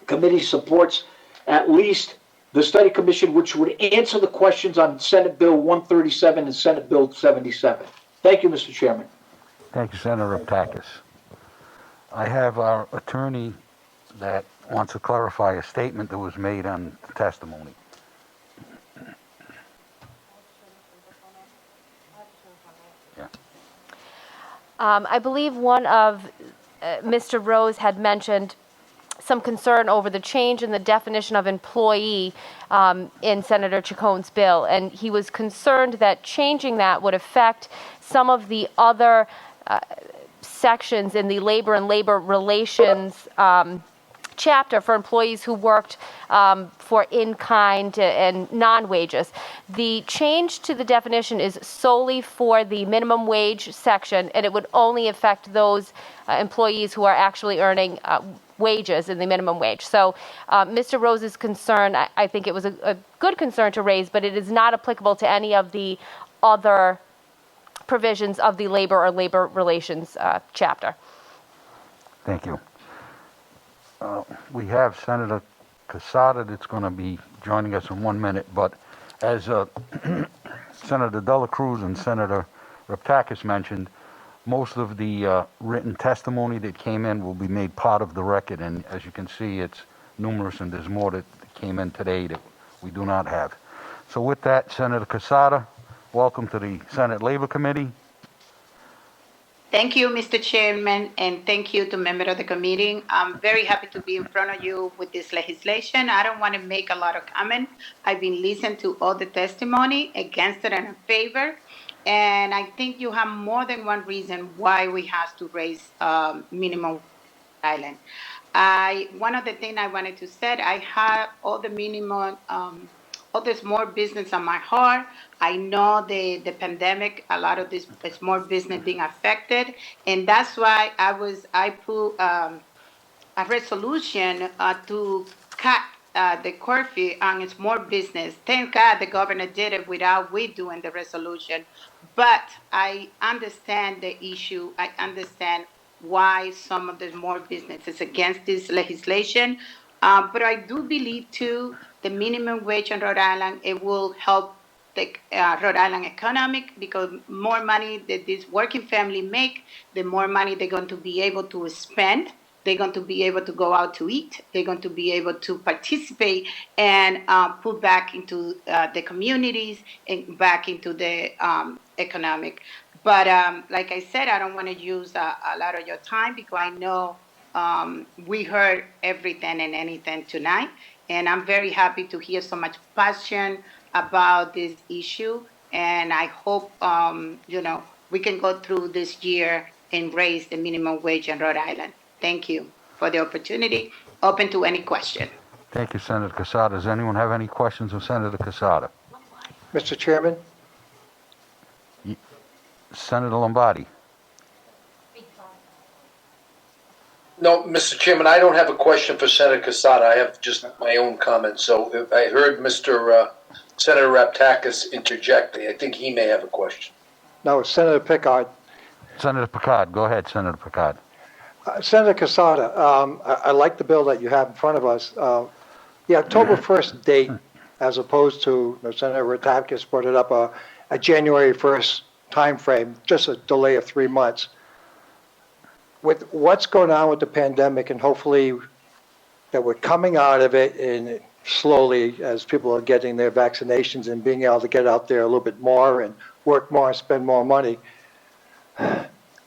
committee supports at least the study commission, which would answer the questions on Senate Bill 137 and Senate Bill 77. Thank you, Mr. Chairman. Thank you, Senator Ptakis. I have our attorney that wants to clarify a statement that was made on the testimony. I believe one of Mr. Rose had mentioned some concern over the change in the definition of employee in Senator Chacon's bill, and he was concerned that changing that would affect some of the other sections in the labor and labor relations chapter for employees who worked for in-kind and non-wages. The change to the definition is solely for the minimum wage section, and it would only affect those employees who are actually earning wages in the minimum wage. So Mr. Rose's concern, I think it was a good concern to raise, but it is not applicable to any of the other provisions of the labor or labor relations chapter. Thank you. We have Senator Casada that's going to be joining us in 1 minute, but as Senator Dela Cruz and Senator Raptakis mentioned, most of the written testimony that came in will be made part of the record, and as you can see, it's numerous, and there's more that came in today that we do not have. So with that, Senator Casada, welcome to the Senate Labor Committee. Thank you, Mr. Chairman, and thank you to members of the committee. I'm very happy to be in front of you with this legislation. I don't want to make a lot of comment. I've been listening to all the testimony against it and in favor, and I think you have more than one reason why we have to raise minimum island. One of the things I wanted to say, I have all the minimum, all the small business on my heart. I know the pandemic, a lot of this small business being affected, and that's why I put a resolution to cut the curfew on small business. Thank God the governor did it without we doing the resolution, but I understand the issue. I understand why some of the small businesses against this legislation, but I do believe too the minimum wage in Rhode Island, it will help the Rhode Island economic, because more money that this working family make, the more money they're going to be able to spend. They're going to be able to go out to eat. They're going to be able to participate and put back into the communities and back into the economic. But like I said, I don't want to use a lot of your time, because I know we heard everything and anything tonight. And I'm very happy to hear so much passion about this issue. And I hope, we can go through this year and raise the minimum wage in Rhode Island. Thank you for the opportunity. Open to any question. Thank you, Senator Casada. Does anyone have any questions of Senator Casada? Mr. Chairman? Senator Lombardi. No, Mr. Chairman, I don't have a question for Senator Casada. I have just my own comments. So if I heard Mr. Senator Raptakis interject, I think he may have a question. No, Senator Pickard. Senator Picard, go ahead, Senator Picard. Senator Casada, I like the bill that you have in front of us. The October 1st date, as opposed to, Senator Raptakis brought it up, a January 1st timeframe, just a delay of 3 months. With what's going on with the pandemic, and hopefully that we're coming out of it, and slowly as people are getting their vaccinations and being able to get out there a little bit more and work more and spend more money,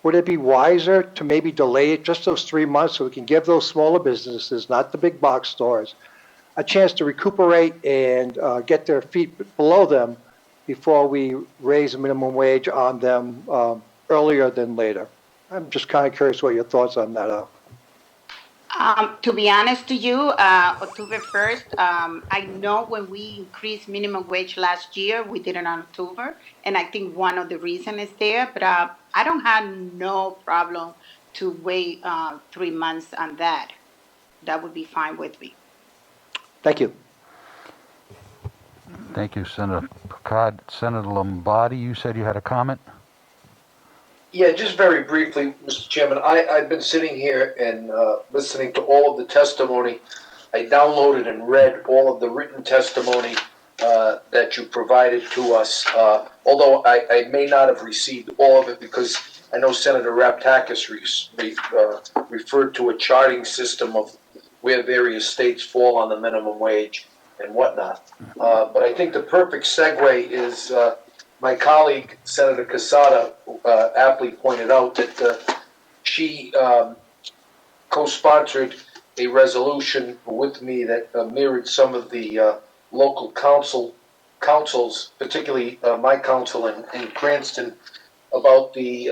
would it be wiser to maybe delay it just those 3 months so we can give those smaller businesses, not the big box stores, a chance to recuperate and get their feet below them before we raise the minimum wage on them earlier than later? I'm just kind of curious what your thoughts on that are. To be honest to you, October 1st, I know when we increased minimum wage last year, we did it on October, and I think one of the reasons is there, but I don't have no problem to wait 3 months on that. That would be fine with me. Thank you. Thank you, Senator Picard. Senator Lombardi, you said you had a comment? Yeah, just very briefly, Mr. Chairman. I've been sitting here and listening to all of the testimony. I downloaded and read all of the written testimony that you provided to us, although I may not have received all of it, because I know Senator Raptakis referred to a charting system of where various states fall on the minimum wage and whatnot. But I think the perfect segue is my colleague, Senator Casada, aptly pointed out that she co-sponsored a resolution with me that mirrored some of the local councils, particularly my council in Cranston, about the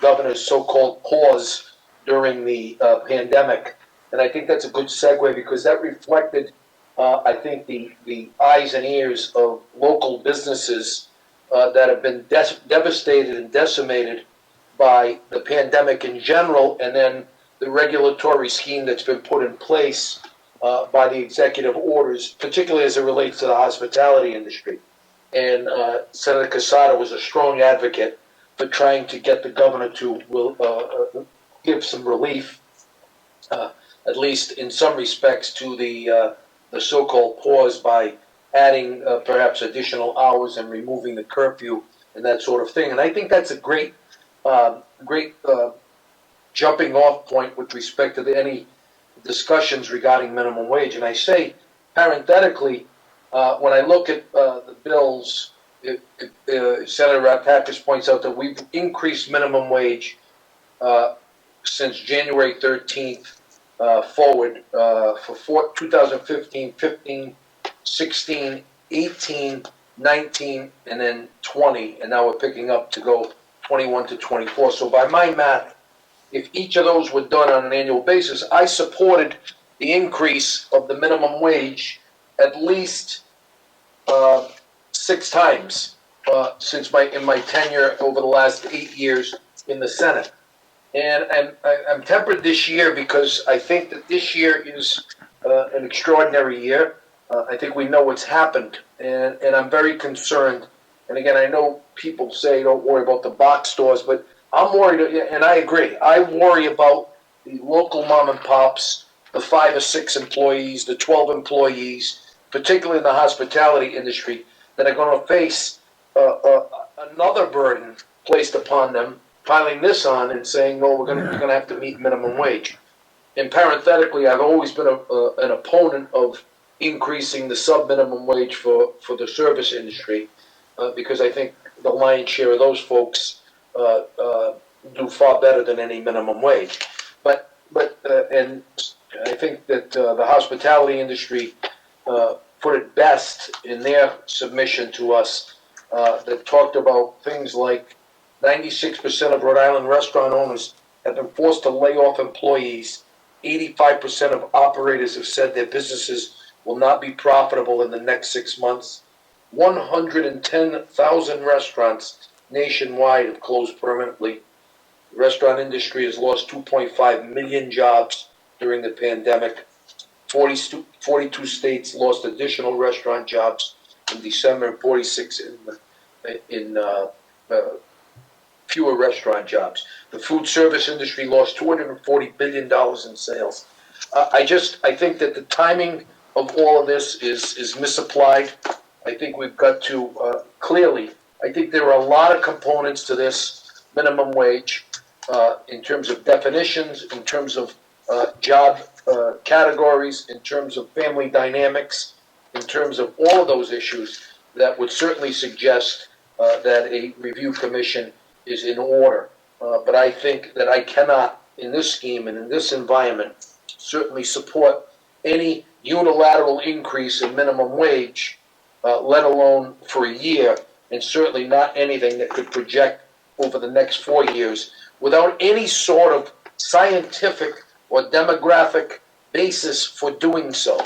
governor's so-called pause during the pandemic And I think that's a good segue because that reflected, I think, the eyes and ears of local businesses that have been devastated and decimated by the pandemic in general, and then the regulatory scheme that's been put in place by the executive orders, particularly as it relates to the hospitality industry. And Senator Casada was a strong advocate for trying to get the governor to give some relief, at least in some respects, to the so-called pause by adding perhaps additional hours and removing the curfew and that sort of thing. And I think that's a great jumping off point with respect to any discussions regarding minimum wage. And I say parenthetically, when I look at the bills, Senator Ratakis points out that we've increased minimum wage since January 13th forward for 2015, 15, 16, 18, 19, and then 20, and now we're picking up to go 21 to 24. So by my math, if each of those were done on an annual basis, I supported the increase of the minimum wage at least 6 times since in my tenure over the last 8 years in the Senate. And I'm tempered this year because I think that this year is an extraordinary year. I think we know what's happened, and I'm very concerned. And again, I know people say don't worry about the box stores, but I'm worried, and I agree. I worry about the local mom and pops, the 5 or 6 employees, the 12 employees, particularly in the hospitality industry, that are going to face another burden placed upon them, piling this on and saying, "No, you're going to have to meet minimum wage." And parenthetically, I've always been an opponent of increasing the sub-minimum wage for the service industry because I think the lion's share of those folks do far better than any minimum wage. But and I think that the hospitality industry put it best in their submission to us that talked about things like 96% of Rhode Island restaurant owners have been forced to lay off employees. 85% of operators have said their businesses will not be profitable in the next 6 months. 110,000 restaurants nationwide have closed permanently. The restaurant industry has lost 2.5 million jobs during the pandemic. 42 states lost additional restaurant jobs in December, and 46 in fewer restaurant jobs. The food service industry lost $240 billion in sales. I think that the timing of all of this is misapplied. I think we've got to clearly, I think there are a lot of components to this minimum wage in terms of definitions, in terms of job categories, in terms of family dynamics, in terms of all of those issues that would certainly suggest that a review commission is in order. But I think that I cannot, in this scheme and in this environment, certainly support any unilateral increase in minimum wage, let alone for a year, and certainly not anything that could project over the next 4 years without any sort of scientific or demographic basis for doing so.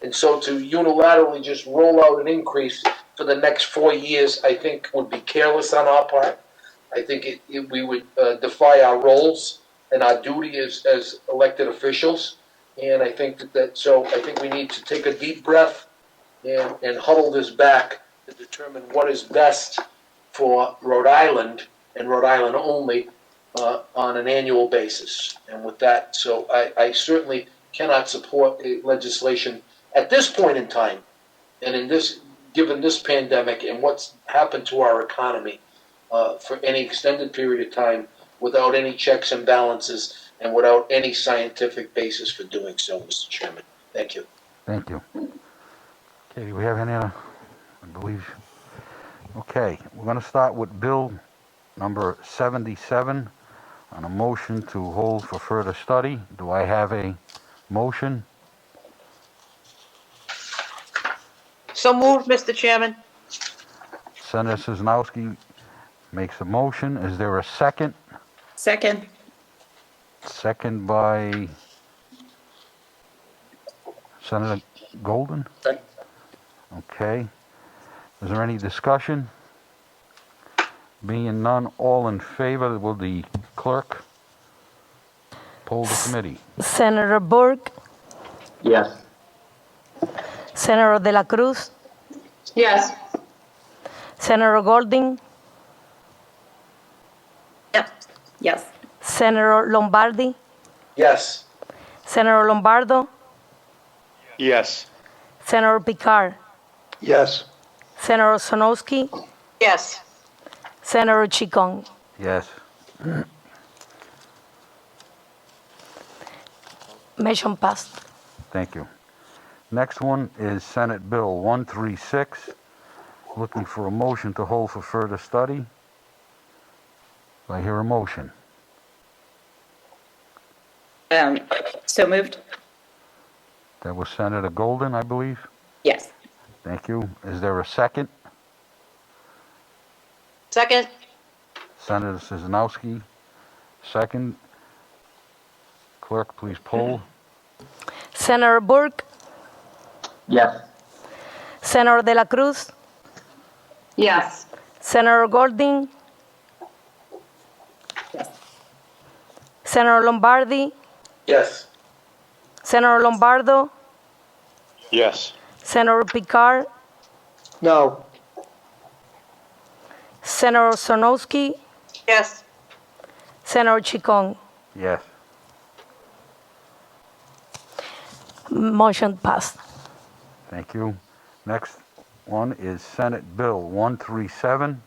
And so to unilaterally just roll out an increase for the next 4 years, I think would be careless on our part. I think we would defy our roles and our duty as elected officials. And I think so I think we need to take a deep breath and huddle this back to determine what is best for Rhode Island and Rhode Island only on an annual basis. And with that, so I certainly cannot support a legislation at this point in time, and given this pandemic and what's happened to our economy for any extended period of time without any checks and balances and without any scientific basis for doing so, Mr. Chairman. Thank you. Thank you. Okay, do we have any other? I believe. Okay, we're going to start with Bill number 77 on a motion to hold for further study. Do I have a motion? So moved, Mr. Chairman. Senator Sosnowski makes a motion. Is there a second? Second. Second by Senator Golden? Okay. Is there any discussion? Being none, all in favor, will the clerk poll the committee? Senator Burke, Yes. Senator De La Cruz, Yes. Senator Golding, Yes. Senator Lombardi, Yes. Senator Lombardo, Yes. Senator Picard, Yes. Senator Sonowski, Yes. Senator Chicon. Yes. Motion passed. Thank you. Next one is Senate Bill 136, looking for a motion to hold for further study. Do I hear a motion? So moved? That was Senator Golden, I believe. Yes. Thank you. Is there a second? Second. Senator Szymanowski, second. Clerk, please poll. Senator Burke, Yes. Senator De La Cruz, Yes. Senator Golding, Senator Lombardi, Yes. Senator Lombardo, Yes. Senator Picard, No. Senator Sonowski, Yes. Senator Chicon. Yes. Motion passed. Thank you. Next one is Senate Bill 137.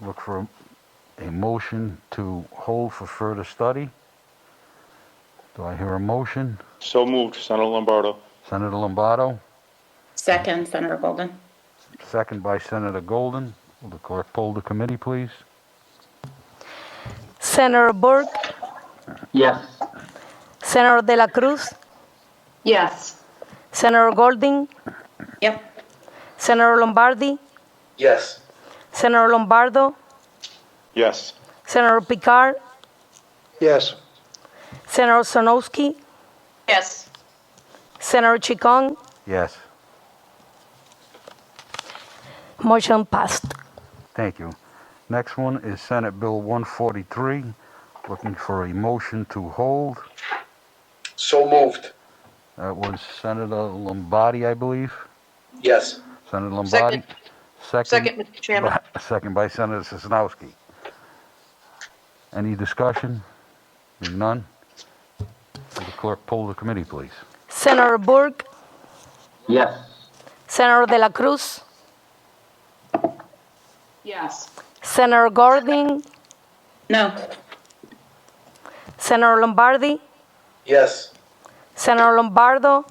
Look for a motion to hold for further study. Do I hear a motion? So moved, Senator Lombardo. Senator Lombardo, Second, Senator Golden. second by Senator Golden. Will the clerk poll the committee, please? Senator Burke, Yes. Senator De La Cruz, Yes. Senator Golding, Yep. Senator Lombardi, Yes. Senator Lombardo, Yes. Senator Picard, Yes. Senator Sonowski, Yes. Senator Chicon. Yes. Motion passed. Thank you. Next one is Senate Bill 143. Looking for a motion to hold. So moved. That was Senator Lombardi, I believe. Yes. Senator Lombardi. Second, Mr. Chairman. Second by Senator Szymanowski. Any discussion? Being none, will the clerk poll the committee, please? Senator Burke, Yes. Senator De La Cruz, Yes. Senator Golding, No. Senator Lombardi, Yes. Senator Lombardo,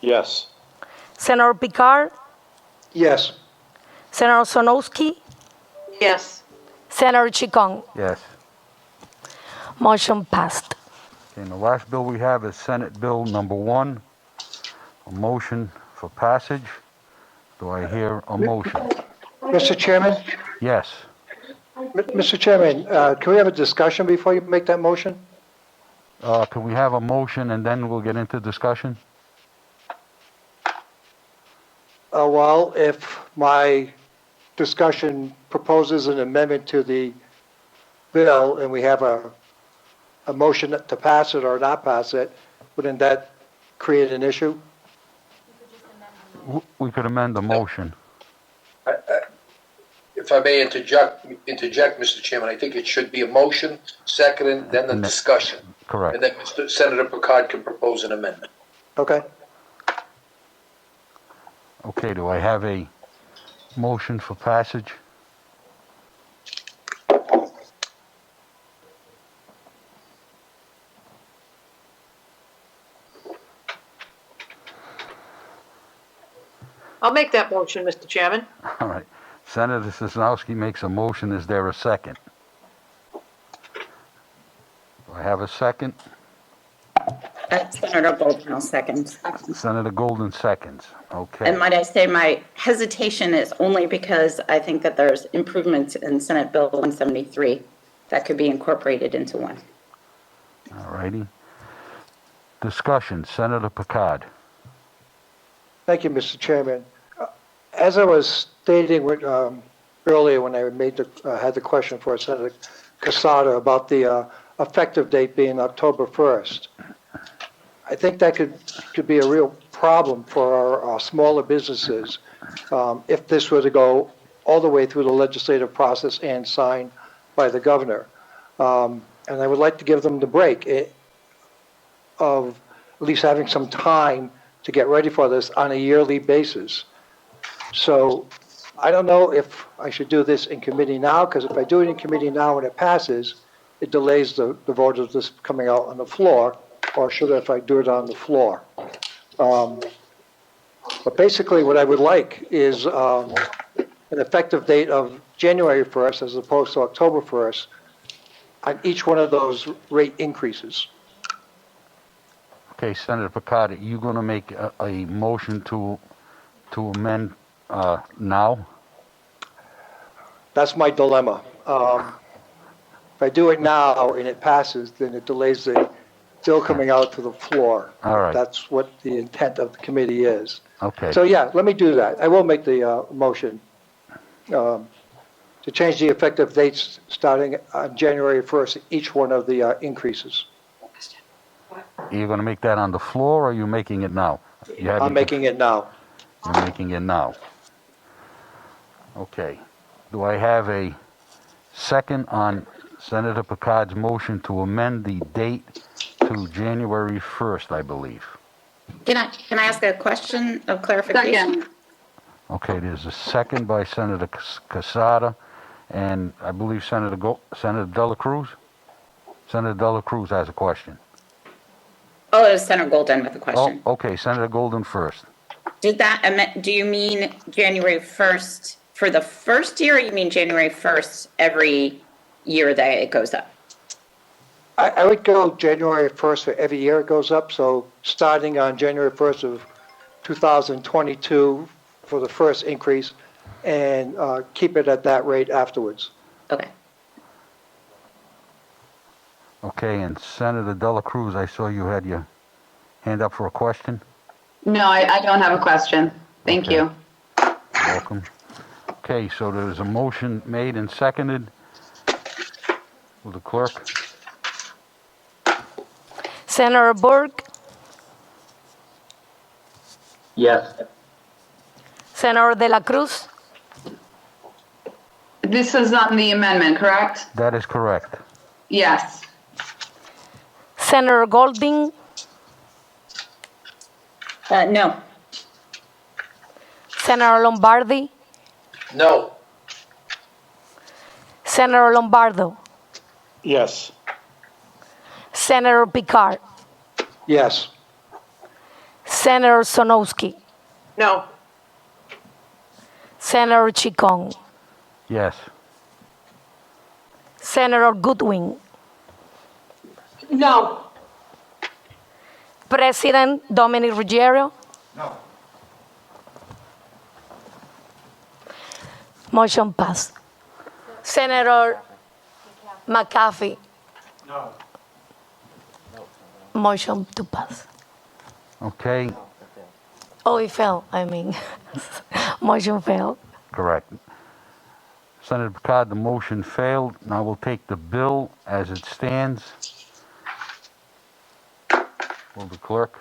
Yes. Senator Picard, Yes. Senator Sonowski, Yes. Senator Chicon. Yes. Motion passed. Okay, and the last bill we have is Senate Bill number 1, a motion for passage. Do I hear a motion? Mr. Chairman? Yes. Mr. Chairman, can we have a discussion before you make that motion? Can we have a motion and then we'll get into discussion? Well, if my discussion proposes an amendment to the bill and we have a motion to pass it or not pass it, wouldn't that create an issue? We could amend the motion. If I may interject, Mr. Chairman, I think it should be a motion, second, then the discussion. Correct. And then Senator Picard can propose an amendment. Okay. Okay, do I have a motion for passage? I'll make that motion, Mr. Chairman. All right. Senator Szymanowski makes a motion. Is there a second? Do I have a second? Senator Golden, I'll second. Senator Golden seconds. Okay. And might I say my hesitation is only because I think that there's improvements in Senate Bill 173 that could be incorporated into one. All righty. Discussion, Senator Picard. Thank you, Mr. Chairman. As I was stating earlier when I had the question for Senator Casada about the effective date being October 1st, I think that could be a real problem for our smaller businesses if this were to go all the way through the legislative process and signed by the governor. And I would like to give them the break of at least having some time to get ready for this on a yearly basis. So I don't know if I should do this in committee now, because if I do it in committee now and it passes, it delays the vote of this coming out on the floor, or should if I do it on the floor. But basically what I would like is an effective date of January 1st as opposed to October 1st on each one of those rate increases. Okay, Senator Picard, are you going to make a motion to amend now? That's my dilemma. If I do it now and it passes, then it delays the bill coming out to the floor. All right. That's what the intent of the committee is. Okay. So yeah, let me do that. I will make the motion to change the effective dates starting on January 1st, each one of the increases. Are you going to make that on the floor, or are you making it now? I'm making it now. You're making it now. Okay. Do I have a second on Senator Picard's motion to amend the date to January 1st, I believe? Can I ask a question of clarification? Okay, there's a second by Senator Casada, and I believe Senator Dela Cruz? Senator Dela Cruz has a question. Oh, it was Senator Golden with a question. Oh, okay, Senator Golden first. Do you mean January 1st for the first year, or you mean January 1st every year that it goes up? I would go January 1st for every year it goes up. So starting on January 1st of 2022 for the first increase, and keep it at that rate afterwards. Okay. Okay, and Senator Dela Cruz, I saw you had your hand up for a question. No, I don't have a question. Thank you. You're welcome. Okay, so there's a motion made and seconded. Will the clerk? Senator Burke, Yes. Senator De La Cruz, This is on the amendment, correct? That is correct. Yes. Senator Golding, No. Senator Lombardi, No. Senator Lombardo, Yes. Senator Picard, Yes. Senator Sonowski, No. Senator Chikong, Yes. Senator Goodwin, No. President Dominic Ruggiero. No. Motion passed. Senator McAfee. No. Motion to pass. Okay, Oh, it fell. Motion failed. correct. Senator Picard, the motion failed. Now we'll take the bill as it stands. Will the clerk?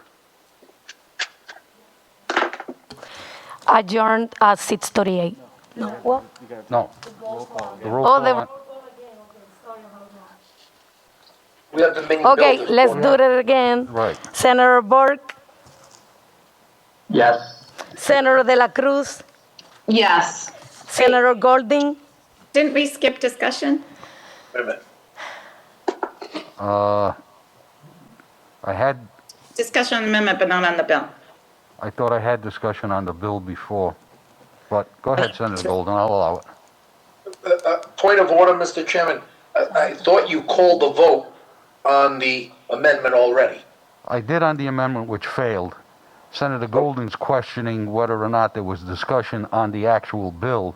Adjourned at 6:38. No, what? No. The roll Oh, call the. on- We have the mini Okay, builders. let's do it again. Right. Senator Burke, Yes. Senator De La Cruz, Yes. Senator Golding, Didn't we skip discussion? Wait a minute. I had, Discussion on the amendment, but not on the bill. I thought I had discussion on the bill before, but go ahead, Senator Golden, I'll allow it. Point of order, Mr. Chairman. I thought you called the vote on the amendment already. I did on the amendment which failed. Senator Golden's questioning whether or not there was discussion on the actual bill,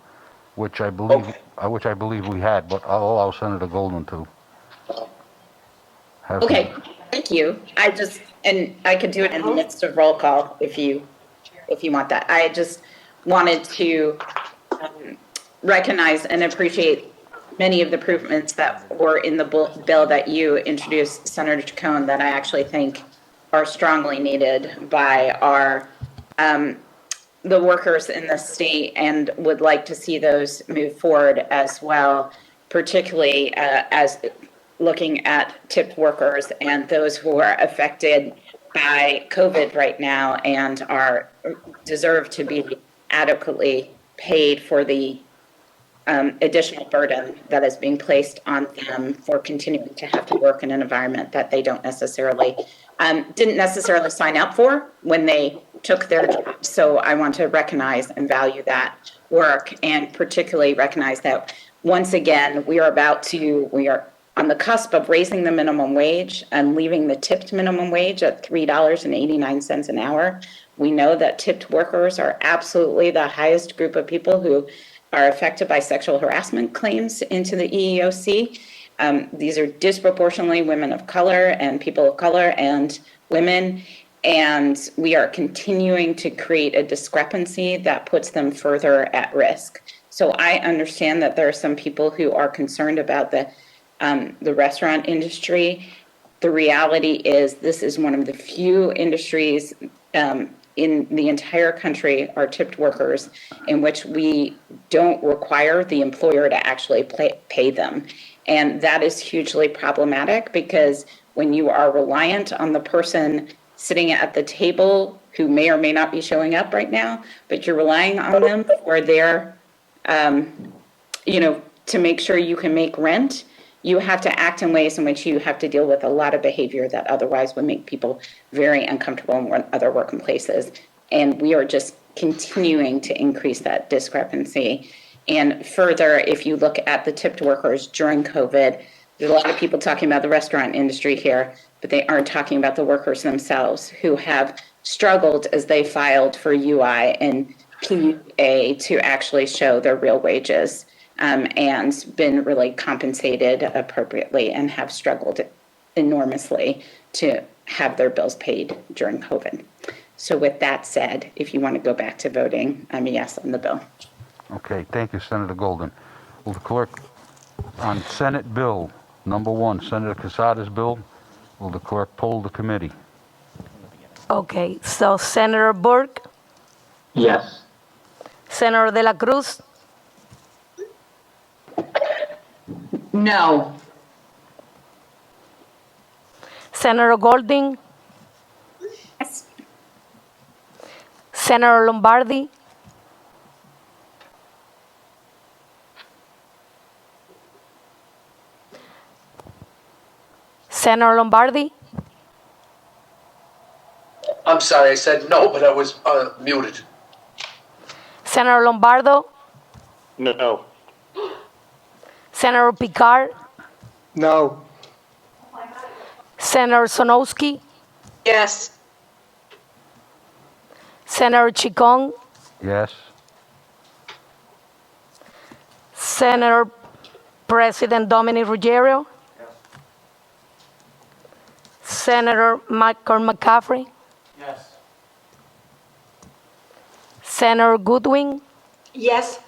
which I believe we had, but I'll allow Senator Golden to have. Okay. I Thank you. And I could do it in the midst of roll call if you want that. I just wanted to recognize and appreciate many of the improvements that were in the bill that you introduced, Senator Chacon, that I actually think are strongly needed by the workers in the state, and would like to see those move forward as well, particularly as looking at tipped workers and those who are affected by COVID right now and deserve to be adequately paid for the additional burden that is being placed on them for continuing to have to work in an environment that they didn't necessarily sign up for when they took their job. So I want to recognize and value that work, and particularly recognize that once again, we are on the cusp of raising the minimum wage and leaving the tipped minimum wage at $3.89 an hour. We know that tipped workers are absolutely the highest group of people who are affected by sexual harassment claims into the EEOC. These are disproportionately women of color and people of color and women, and we are continuing to create a discrepancy that puts them further at risk. So I understand that there are some people who are concerned about the restaurant industry. The reality is this is one of the few industries in the entire country, are tipped workers, in which we don't require the employer to actually pay them. And that is hugely problematic, because when you are reliant on the person sitting at the table who may or may not be showing up right now, but you're relying on them for their, to make sure you can make rent, you have to act in ways in which you have to deal with a lot of behavior that otherwise would make people very uncomfortable in other working places. And we are just continuing to increase that discrepancy. And further, if you look at the tipped workers during COVID, there's a lot of people talking about the restaurant industry here, but they aren't talking about the workers themselves who have struggled as they filed for UI and PUA to actually show their real wages. And been really compensated appropriately and have struggled enormously to have their bills paid during COVID. So with that said, if you want to go back to voting, I'm a yes on the bill. Okay, thank you, Senator Golden. Will the clerk, on Senate Bill number 1, Senator Quesada's bill, will the clerk poll the committee? Okay, so Senator Burke, Yes. Senator De La Cruz, No. Senator Golding, Yes. Senator Lombardi, Senator Lombardi, I'm sorry, I said no, but I was muted. Senator Lombardo, No. Senator Picard, No. Senator Sonowski, Yes. Senator Chicon, Yes? Senator President Dominic Ruggiero, Senator Michael McCaffrey, Yes. Senator Goodwin, Yes.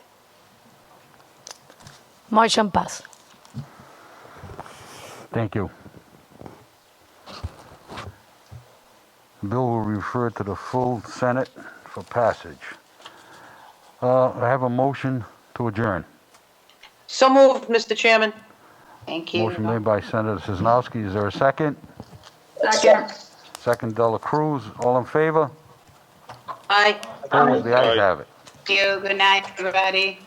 motion pass. Thank you. The bill will refer to the full Senate for passage. I have a motion to adjourn. So moved, Mr. Chairman. Thank you. Motion made by Senator Sosnowski. Is there a second? Second. Second, Dela Cruz. All in favor? Aye. Opposed? The ayes have it. Thank you. Good night, everybody.